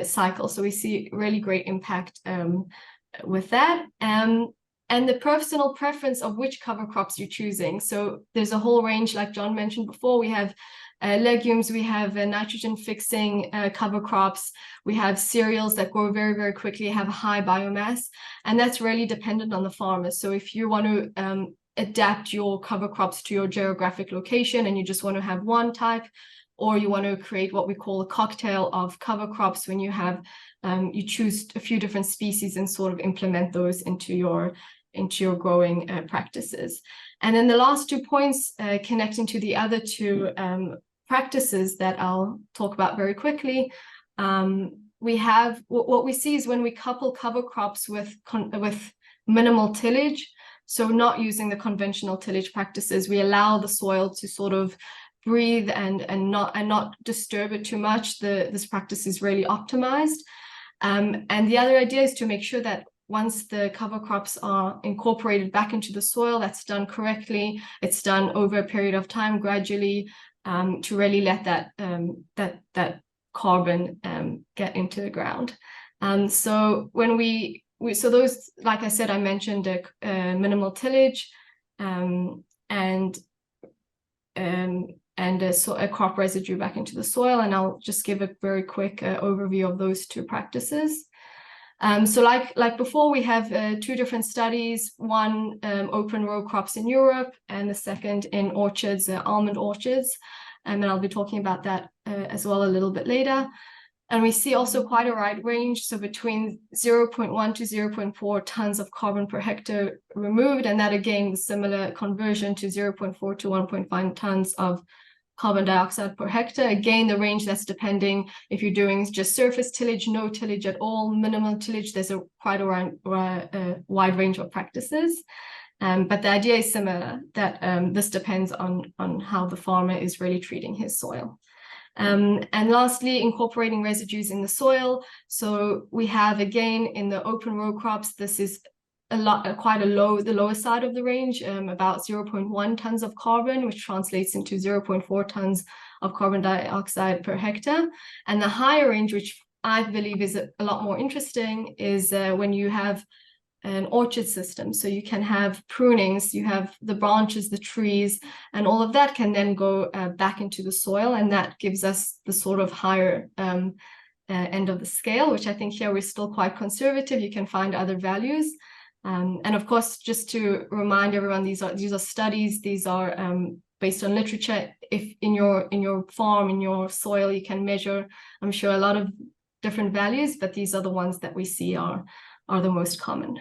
cycle. So we see really great impact with that. And the personal preference of which cover crops you're choosing. So there's a whole range, like John mentioned before. We have legumes, we have nitrogen fixing cover crops, we have cereals that grow very, very quickly, have a high biomass, and that's really dependent on the farmer. So if you want to adapt your cover crops to your geographic location and you just want to have one type, or you want to create what we call a cocktail of cover crops, when you have you choose a few different species and sort of implement those into your growing practices. And then the last 2 points connecting to the other two practices that I'll talk about very quickly. We have what we see is when we couple cover crops with minimal tillage, so not using the conventional tillage practices, we allow the soil to sort of breathe and not disturb it too much. This practice is really optimized. And the other idea is to make sure that once the cover crops are incorporated back into the soil, that's done correctly. It's done over a period of time, gradually, to really let that carbon get into the ground. So when so those, like I said, I mentioned minimal tillage and a crop residue back into the soil, and I'll just give a very quick overview of those two practices. So like before, we have 2 different studies, one open row crops in Europe, and the second in orchards, almond orchards. And then I'll be talking about that as well a little bit later. And we see also quite a wide range, so between 0.1 to 0.4 tons of carbon per hectare removed, and that again was similar conversion to 0.4 to 1.5 tons of carbon dioxide per hectare. Again, the range that's depending if you're doing just surface tillage, no tillage at all, minimal tillage. There's quite a wide range of practices. But the idea is similar, that this depends on how the farmer is really treating his soil. And lastly, incorporating residues in the soil. So we have, again, in the open row crops, this is the lower side of the range, about 0.1 tons of carbon, which translates into 0.4 tons of carbon dioxide per hectare. And the higher range, which I believe is a lot more interesting, is when you have an orchard system. So you can have prunings, you have the branches, the trees, and all of that can then go back into the soil, and that gives us the sort of higher end of the scale, which I think here we're still quite conservative. You can find other values. And of course, just to remind everyone, these are studies. These are based on literature. If in your farm, in your soil, you can measure, I'm sure, a lot of different values, but these are the ones that we see are the most common.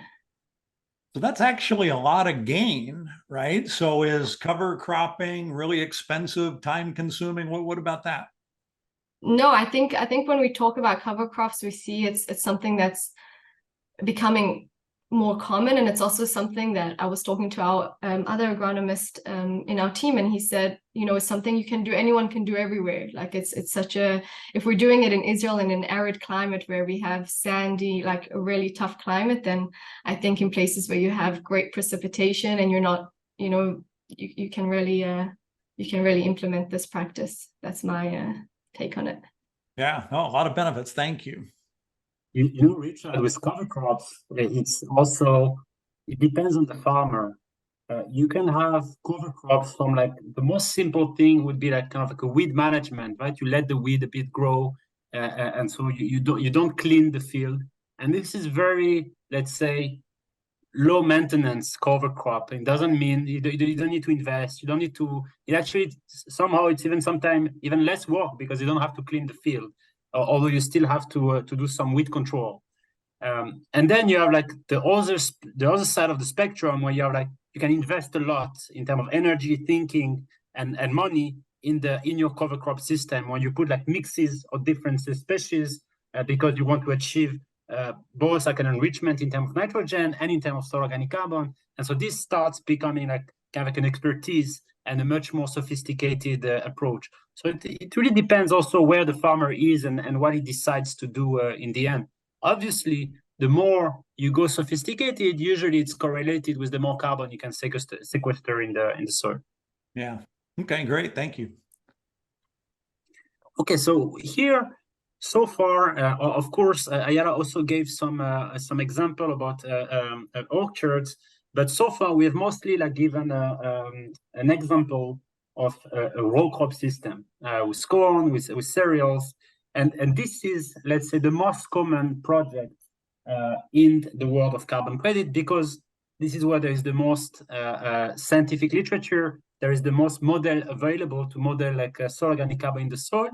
So that's actually a lot of gain, right? So is cover cropping really expensive, time consuming? What about that? No, I think when we talk about cover crops, we see it's something that's becoming more common, and it's also something that I was talking to our other agronomist in our team, and he said, it's something you can do, anyone can do everywhere. Like it's such if we're doing it in Israel in an arid climate where we have sandy, like a really tough climate, then I think in places where you have great precipitation and you're not, you can really implement this practice. That's my take on it. Yeah, a lot of benefits. Thank you. Richard, with cover crops, it depends on the farmer. You can have cover crops from, like, the most simple thing would be like kind of like a weed management, right? You let the weed a bit grow, and so you don't clean the field. And this is very, let's say, low maintenance cover crop. It doesn't mean you don't need to invest. You don't need to. It actually somehow it's even sometimes even less work because you don't have to clean the field. Although you still have to do some weed control. And then you have like the other side of the spectrum where you have like you can invest a lot in terms of energy, thinking, and money in your cover crop system when you put like mixes of different species because you want to achieve both like an enrichment in terms of nitrogen and in terms of soil organic carbon. And so this starts becoming like kind of like an expertise and a much more sophisticated approach. So it really depends also where the farmer is and what he decides to do in the end. Obviously, the more you go sophisticated, usually it's correlated with the more carbon you can sequester in the soil. Yeah. Okay, great. Thank you. Okay, so here, so far, of course, Ayala also gave some example about orchards, but so far we have mostly like given an example of a row crop system with corn, with cereals, and this is, let's say, the most common project in the world of carbon credit, because this is where there is the most scientific literature. There is the most model available to model like soil organic carbon in the soil.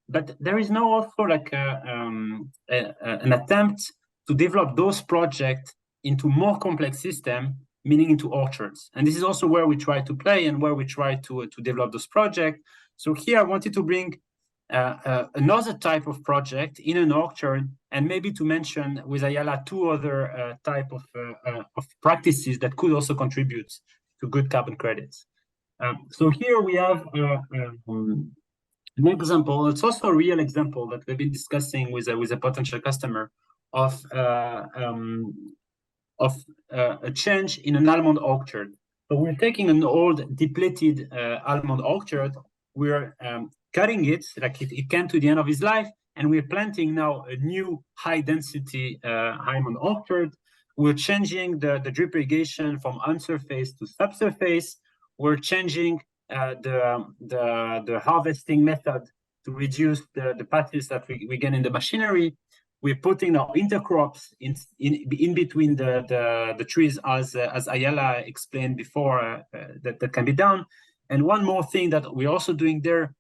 But there is now also like an attempt to develop those projects into more complex system, meaning into orchards. And this is also where we try to play and where we try to develop those projects. So here I wanted to bring another type of project in an orchard, and maybe to mention with Ayala 2 other type of practices that could also contribute to good carbon credits. So here we have an example. It's also a real example that we've been discussing with a potential customer of a change in an almond orchard. So we're taking an old depleted almond orchard, we're cutting it, like it came to the end of its life, and we're planting now a new high density almond orchard. We're changing the drip irrigation from unsurface to subsurface. We're changing the harvesting method to reduce the patches that we get in the machinery. We're putting our intercrops in between the trees, as Ayala explained before, that can be done. And one more thing that we're also doing there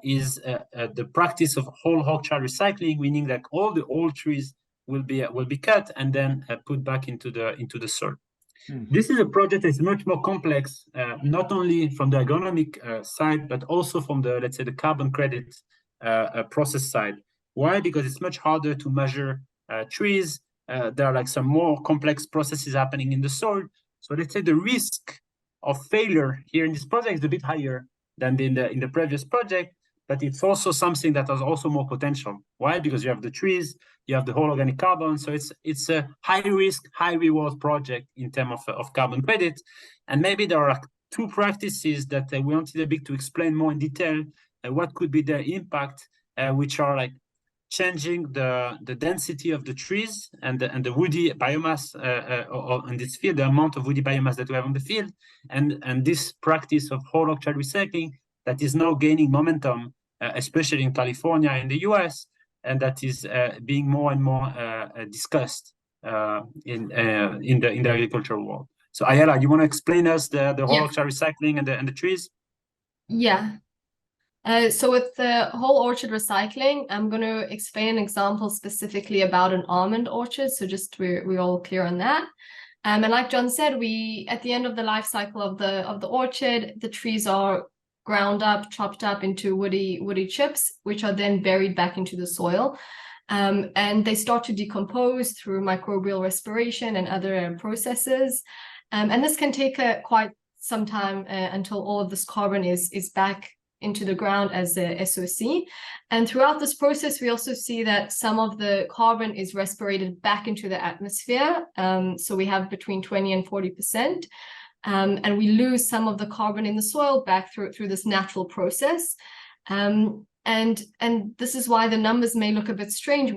is the practice of whole orchard recycling, meaning that all the old trees will be cut and then put back into the soil. This is a project that's much more complex, not only from the agronomic side, but also from the, let's say, the carbon credit process side. Why? Because it's much harder to measure trees. There are like some more complex processes happening in the soil. So let's say the risk of failure here in this project is a bit higher than in the previous project, but it's also something that has also more potential. Why? Because you have the trees, you have the whole organic carbon. So it's a high risk, high reward project in terms of carbon credit. And maybe there are 2 practices that we wanted a bit to explain more in detail what could be their impact, which are like changing the density of the trees and the woody biomass on this field, the amount of woody biomass that we have on the field, and this practice of whole orchard recycling that is now gaining momentum, especially in California and the US, and that is being more and more discussed in the agricultural world. So Ayala, you want to explain us the whole orchard recycling and the trees? Yeah. So with the whole orchard recycling, I'm going to explain an example specifically about an almond orchard. So just we're all clear on that. And like John said, at the end of the life cycle of the orchard, the trees are ground up, chopped up into woody chips, which are then buried back into the soil. And they start to decompose through microbial respiration and other processes. And this can take quite some time until all of this carbon is back into the ground as a SOC. And throughout this process, we also see that some of the carbon is respirated back into the atmosphere. So we have between 20 and 40%. And we lose some of the carbon in the soil back through this natural process. And this is why the numbers may look a bit strange.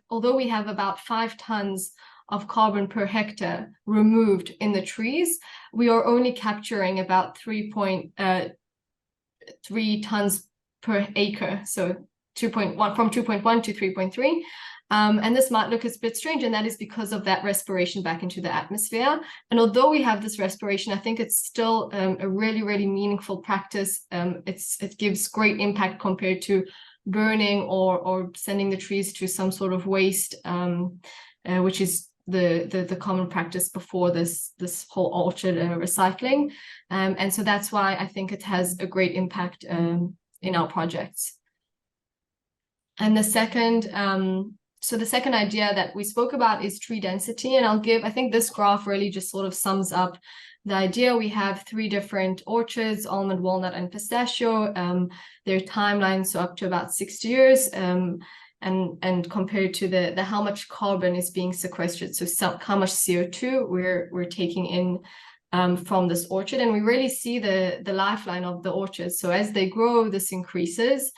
Although we have about 5 tons of carbon per hectare removed in the trees, we are only capturing about 3.3 tons per acre, so 2.1 from 2.1 to 3.3. And this might look a bit strange, and that is because of that respiration back into the atmosphere. And although we have this respiration, I think it's still a really, really meaningful practice. It gives great impact compared to burning or sending the trees to some sort of waste, which is the common practice before this whole orchard recycling. And so that's why I think it has a great impact in our projects. And the second So the second idea that we spoke about is tree density, and I think this graph really just sort of sums up the idea. We have 3 different orchards, almond, walnut, and pistachio. Their timelines, so up to about 60 years, and compared to the how much carbon is being sequestered, so how much CO2 we're taking in from this orchard, and we really see the lifeline of the orchard. So as they grow, this increases.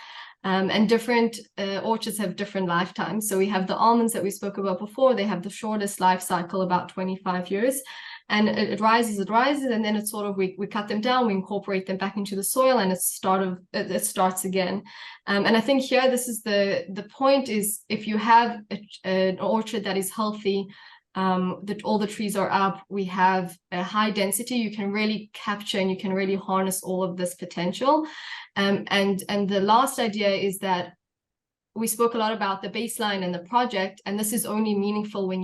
And different orchards have different lifetimes. So we have the almonds that we spoke about before. They have the shortest life cycle, about 25 years. And it rises, and then it's sort of, we cut them down, we incorporate them back into the soil, and it starts again. And I think here, this is the point is, if you have an orchard that is healthy, that all the trees are up, we have a high density, you can really capture and you can really harness all of this potential. And the last idea is that we spoke a lot about the baseline and the project, and this is only meaningful when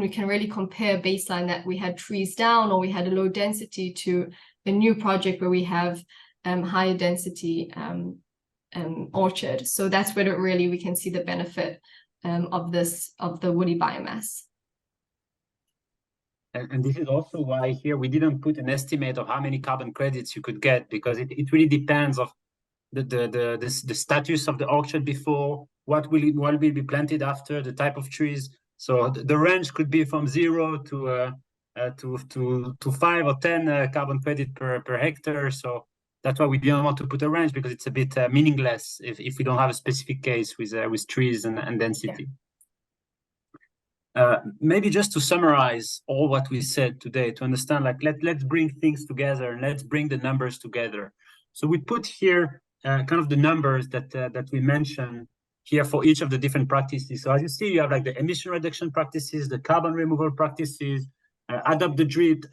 we can really compare baseline that we had trees down or we had a low density to a new project where we have higher density orchard. So that's where we can see the benefit of the woody biomass. And this is also why here we didn't put an estimate of how many carbon credits you could get, because it really depends of the status of the orchard before, what will be planted after, the type of trees. So the range could be from 0 to 5 or 10 carbon credit per hectare. So that's why we didn't want to put a range, because it's a bit meaningless if we don't have a specific case with trees and density. Yeah. Maybe just to summarize all what we said today, to understand, like, let's bring things together and let's bring the numbers together. So we put here kind of the numbers that we mentioned here for each of the different practices. So as you see, you have like the emission reduction practices, the carbon removal practices, adapt the drip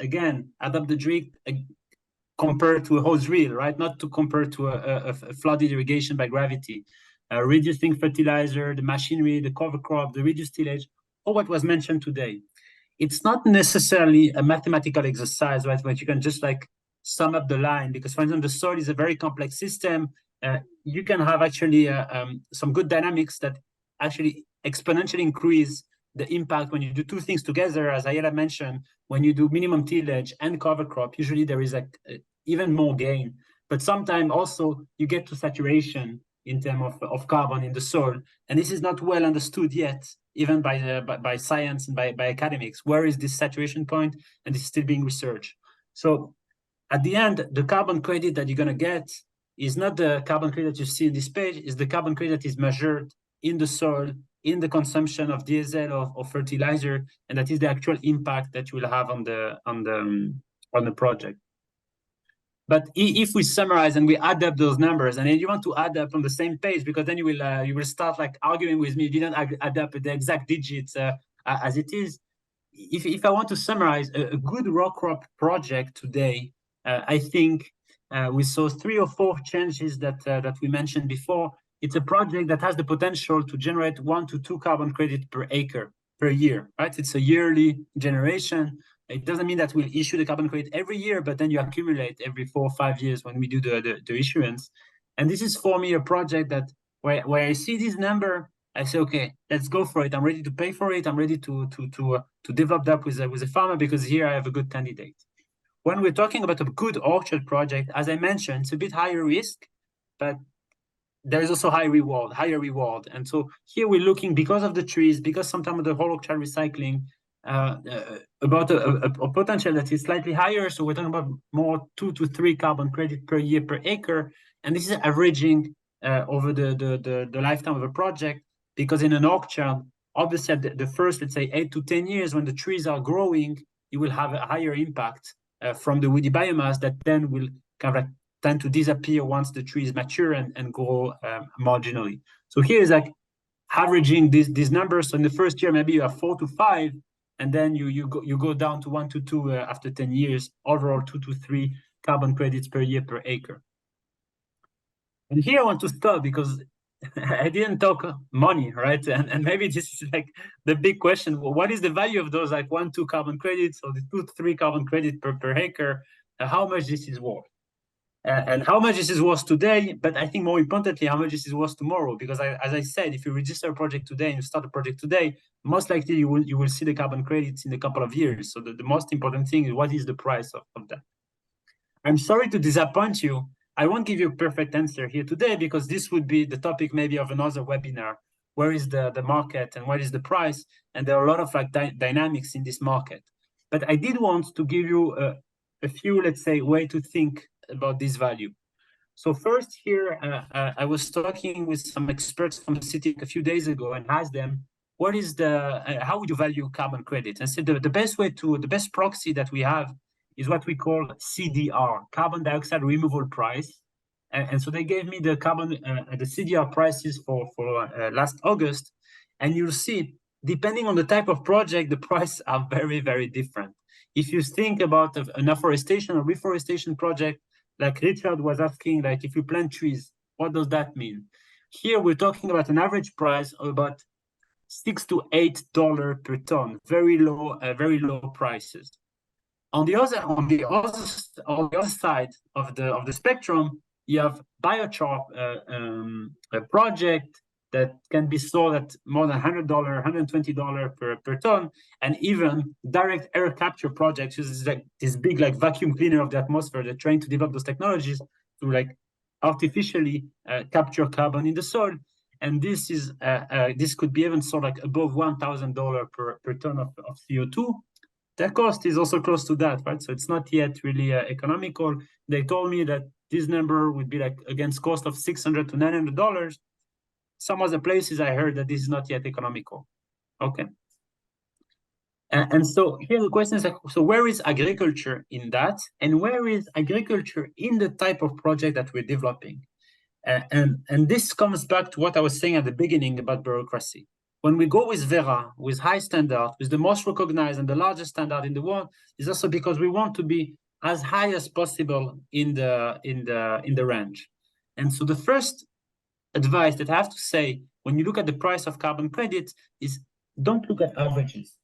compared to a hose reel, right? Not to compare to a flooded irrigation by gravity. Reducing fertilizer, the machinery, the cover crop, the reduced tillage, all what was mentioned today. It's not necessarily a mathematical exercise, right? But you can just like sum up the line, because for example, the soil is a very complex system. You can have actually some good dynamics that actually exponentially increase the impact when you do 2 things together. As Ayala mentioned, when you do minimum tillage and cover crop, usually there is even more gain. But sometimes also you get to saturation in terms of carbon in the soil, and this is not well understood yet, even by science and by academics. Where is this saturation point? And this is still being researched. So at the end, the carbon credit that you're going to get is not the carbon credit you see in this page, is the carbon credit that is measured in the soil, in the consumption of diesel or fertilizer, and that is the actual impact that you will have on the project. But if we summarize and we add up those numbers, and then you want to add up on the same page, because then you will start like arguing with me. You didn't add up the exact digits as it is. If I want to summarize a good row crop project today, I think we saw 3 or 4 changes that we mentioned before. It's a project that has the potential to generate 1 to 2 carbon credit per acre per year, right? It's a yearly generation. It doesn't mean that we'll issue the carbon credit every year, but then you accumulate every 4 or 5 years when we do the issuance. And this is for me a project that where I see this number, I say, okay, let's go for it. I'm ready to pay for it. I'm ready to develop that with a farmer, because here I have a good candidate. When we're talking about a good orchard project, as I mentioned, it's a bit higher risk, but there is also higher reward. And so here we're looking, because of the trees, because sometimes of the whole orchard recycling, about a potential that is slightly higher. So we're talking about more 2 to 3 carbon credit per year per acre. And this is averaging over the lifetime of a project, because in an orchard, obviously at the first, let's say 8 to 10 years, when the trees are growing, you will have a higher impact from the woody biomass that then will kind of tend to disappear once the trees mature and grow marginally. So here is like averaging these numbers. So in the first year, maybe you have 4 to 5, and then you go down to 1 to 2 after 10 years, overall 2 to 3 carbon credits per year per acre. And here I want to stop, because I didn't talk money, right? And maybe this is like the big question. Well, what is the value of those like 1, 2 carbon credits, or the 2, 3 carbon credit per acre? How much this is worth? and how much this is worth today, but I think more importantly, how much this is worth tomorrow. Because as I said, if you register a project today and you start a project today, most likely you will see the carbon credits in a couple of years. So the most important thing is what is the price of that. I'm sorry to disappoint you. I won't give you a perfect answer here today because this would be the topic maybe of another webinar. Where is the market and what is the price? And there are a lot of like dynamics in this market. But I did want to give you a few, let's say, way to think about this value. So first here, I was talking with some experts from the city a few days ago and asked them, what is how would you value carbon credit? And said the best proxy that we have is what we call CDR, carbon dioxide removal price. And so they gave me the CDR prices for last August, and you'll see, depending on the type of project, the prices are very, very different. If you think about an afforestation or reforestation project, like Richard was asking, like if you plant trees, what does that mean? Here we're talking about an average price of about $6 to $8 per ton, very low prices. On the other side of the spectrum, you have biochar, a project that can be sold at more than $100, $120 per ton, and even direct air capture projects, which is like this big like vacuum cleaner of the atmosphere. They're trying to develop those technologies to like artificially capture carbon in the soil, and this could be even sold like above $1,000 per ton of CO2. Their cost is also close to that, right? So it's not yet really economical. They told me that this number would be like against cost of $600 to $900. Some other places I heard that this is not yet economical. Okay. And so here the question is like, so where is agriculture in that? And where is agriculture in the type of project that we're developing? And this comes back to what I was saying at the beginning about bureaucracy. When we go with Vera, with high standard, with the most recognized and the largest standard in the world, is also because we want to be as high as possible in the range. And so the first advice that I have to say when you look at the price of carbon credits is don't look at averages,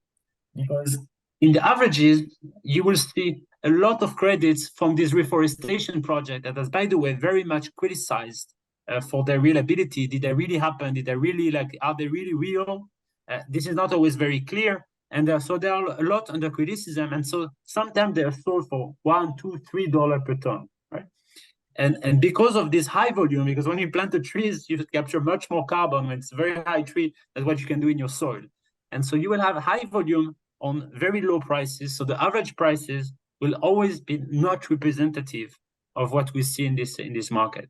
because in the averages you will see a lot of credits from this reforestation project that is, by the way, very much criticized for their reliability. Did they really happen? Did they really are they really real? This is not always very clear, and so there are a lot under criticism, and so sometimes they are sold for $1, $2, $3 per ton, right? And because of this high volume, because when you plant the trees, you capture much more carbon when it's a very high tree than what you can do in your soil. And so you will have high volume on very low prices. So the average prices will always be not representative of what we see in this market.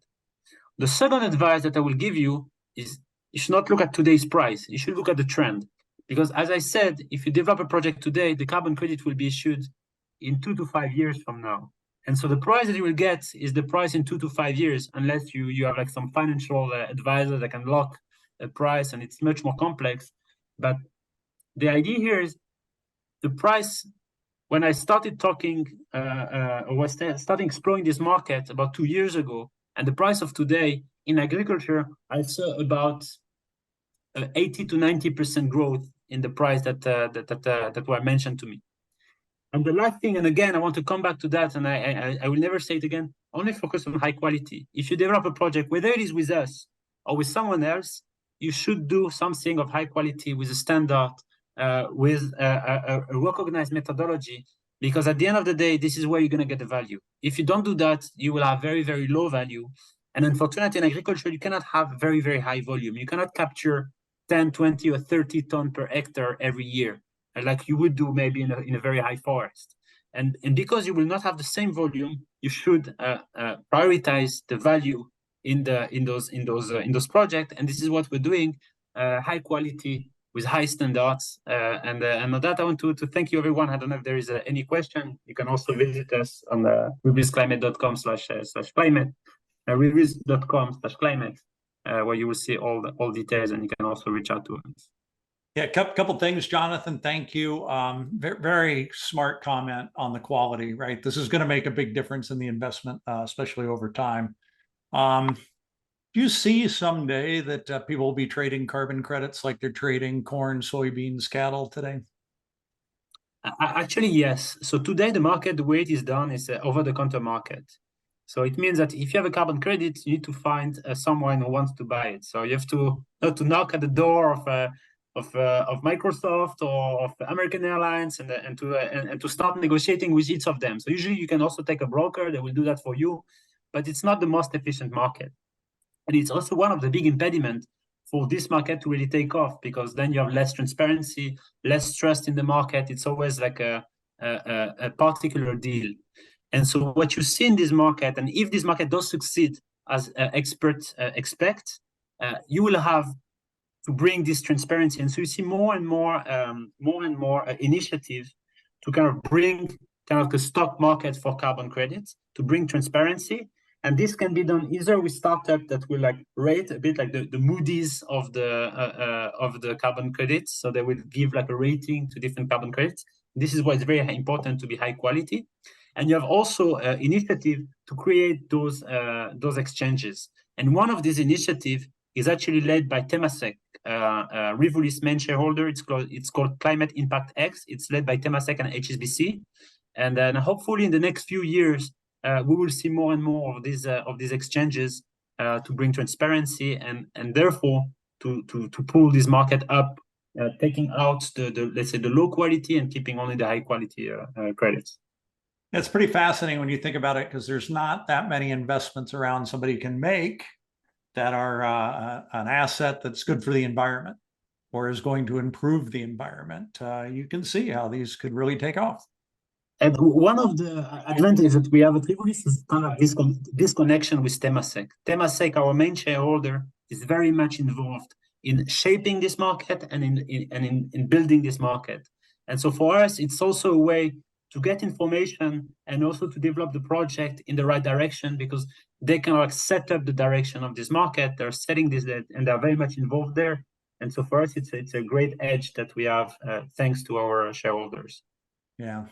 The second advice that I will give you is you should not look at today's price. You should look at the trend. Because as I said, if you develop a project today, the carbon credit will be issued in 2 to 5 years from now. And so the price that you will get is the price in 2 to 5 years, unless you have like some financial advisor that can lock a price, and it's much more complex. But the idea here is the price. When I started talking, or was starting exploring this market about 2 years ago, and the price of today in agriculture, I saw about 80 to 90% growth in the price that were mentioned to me. And the last thing, and again, I want to come back to that, and I will never say it again, only focus on high quality. If you develop a project, whether it is with us or with someone else, you should do something of high quality with a standard, with a recognized methodology, because at the end of the day, this is where you're going to get the value. If you don't do that, you will have very, very low value. And unfortunately, in agriculture, you cannot have very, very high volume. You cannot capture 10, 20, or 30 tons per hectare every year, like you would do maybe in a very high forest. And because you will not have the same volume, you should prioritize the value in those projects. And this is what we're doing, high quality with high standards. And on that, I want to thank you, everyone. I don't know if there is any question. You can also visit us on reviews.climate.com/climate, reviews.com/climate, where you will see all details, and you can also reach out to us. Yeah, couple things, Jonathan. Thank you. Very smart comment on the quality, right? This is going to make a big difference in the investment, especially over time. Do you see someday that people will be trading carbon credits like they're trading corn, soybeans, cattle today? Actually, yes. So today, the market, the way it is done is over-the-counter market. So it means that if you have a carbon credit, you need to find someone who wants to buy it. So you have to not to knock at the door of Microsoft or of American Airlines and to start negotiating with each of them. So usually you can also take a broker that will do that for you, but it's not the most efficient market. And it's also one of the big impediments for this market to really take off, because then you have less transparency, less trust in the market. It's always like a particular deal. And so what you see in this market, and if this market does succeed as experts expect, you will have to bring this transparency. And so you see more and more initiative to kind of bring kind of the stock market for carbon credits, to bring transparency. And this can be done either with startups that will like rate a bit like the Moody's of the carbon credits. So they will give like a rating to different carbon credits. This is why it's very important to be high quality. And you have also initiative to create those exchanges. And one of these initiatives is actually led by Temasek, Rivolis' main shareholder. It's called Climate Impact X. It's led by Temasek and HSBC. And then hopefully in the next few years, we will see more and more of these exchanges to bring transparency and therefore to pull this market up, taking out the let's say the low quality and keeping only the high quality credits. It's pretty fascinating when you think about it, because there's not that many investments around somebody can make that are an asset that's good for the environment or is going to improve the environment. You can see how these could really take off. And one of the advantages that we have at Rivolis is kind of this connection with Temasek. Temasek, our main shareholder, is very much involved in shaping this market and in building this market. And so for us, it's also a way to get information and also to develop the project in the right direction, because they can like set up the direction of this market. They're setting this, and they're very much involved there. And so for us, it's a great edge that we have thanks to our shareholders. Yeah.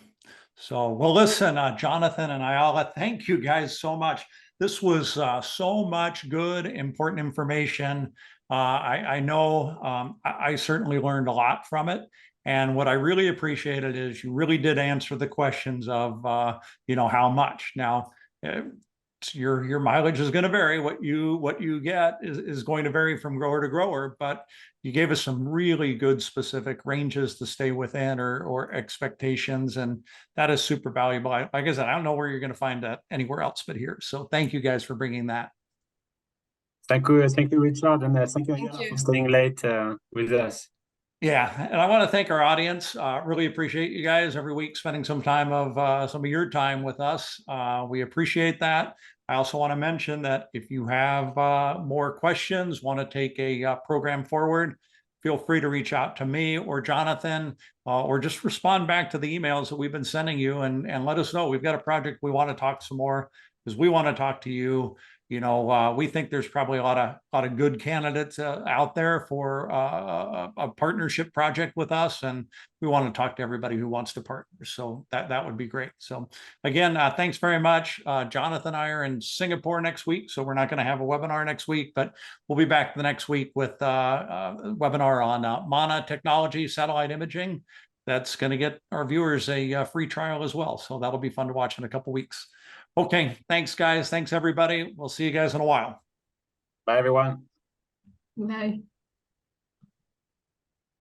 So, well, listen, Jonathan and Ayala, thank you guys so much. This was so much good, important information. I know I certainly learned a lot from it. And what I really appreciated is you really did answer the questions of, how much. Now, your mileage is going to vary. What you get is going to vary from grower to grower, but you gave us some really good specific ranges to stay within or expectations, and that is super valuable. Like I said, I don't know where you're going to find that anywhere else but here. So thank you guys for bringing that. Thank you, Richard, and thank you for staying late with us. Yeah, and I want to thank our audience. Really appreciate you guys every week spending some time of some of your time with us. We appreciate that. I also want to mention that if you have more questions, want to take a program forward, feel free to reach out to me or Jonathan, or just respond back to the emails that we've been sending you and let us know. We've got a project we want to talk some more, because we want to talk to you. We think there's probably a lot of good candidates out there for a partnership project with us, and we want to talk to everybody who wants to partner. So that would be great. So again, thanks very much. Jonathan and I are in Singapore next week, so we're not going to have a webinar next week, but we'll be back the next week with a webinar on MANA technology, satellite imaging. That's going to get our viewers a free trial as well. So that'll be fun to watch in a couple weeks. Okay, thanks, guys. Thanks, everybody. We'll see you guys in a while. Bye, everyone. Bye.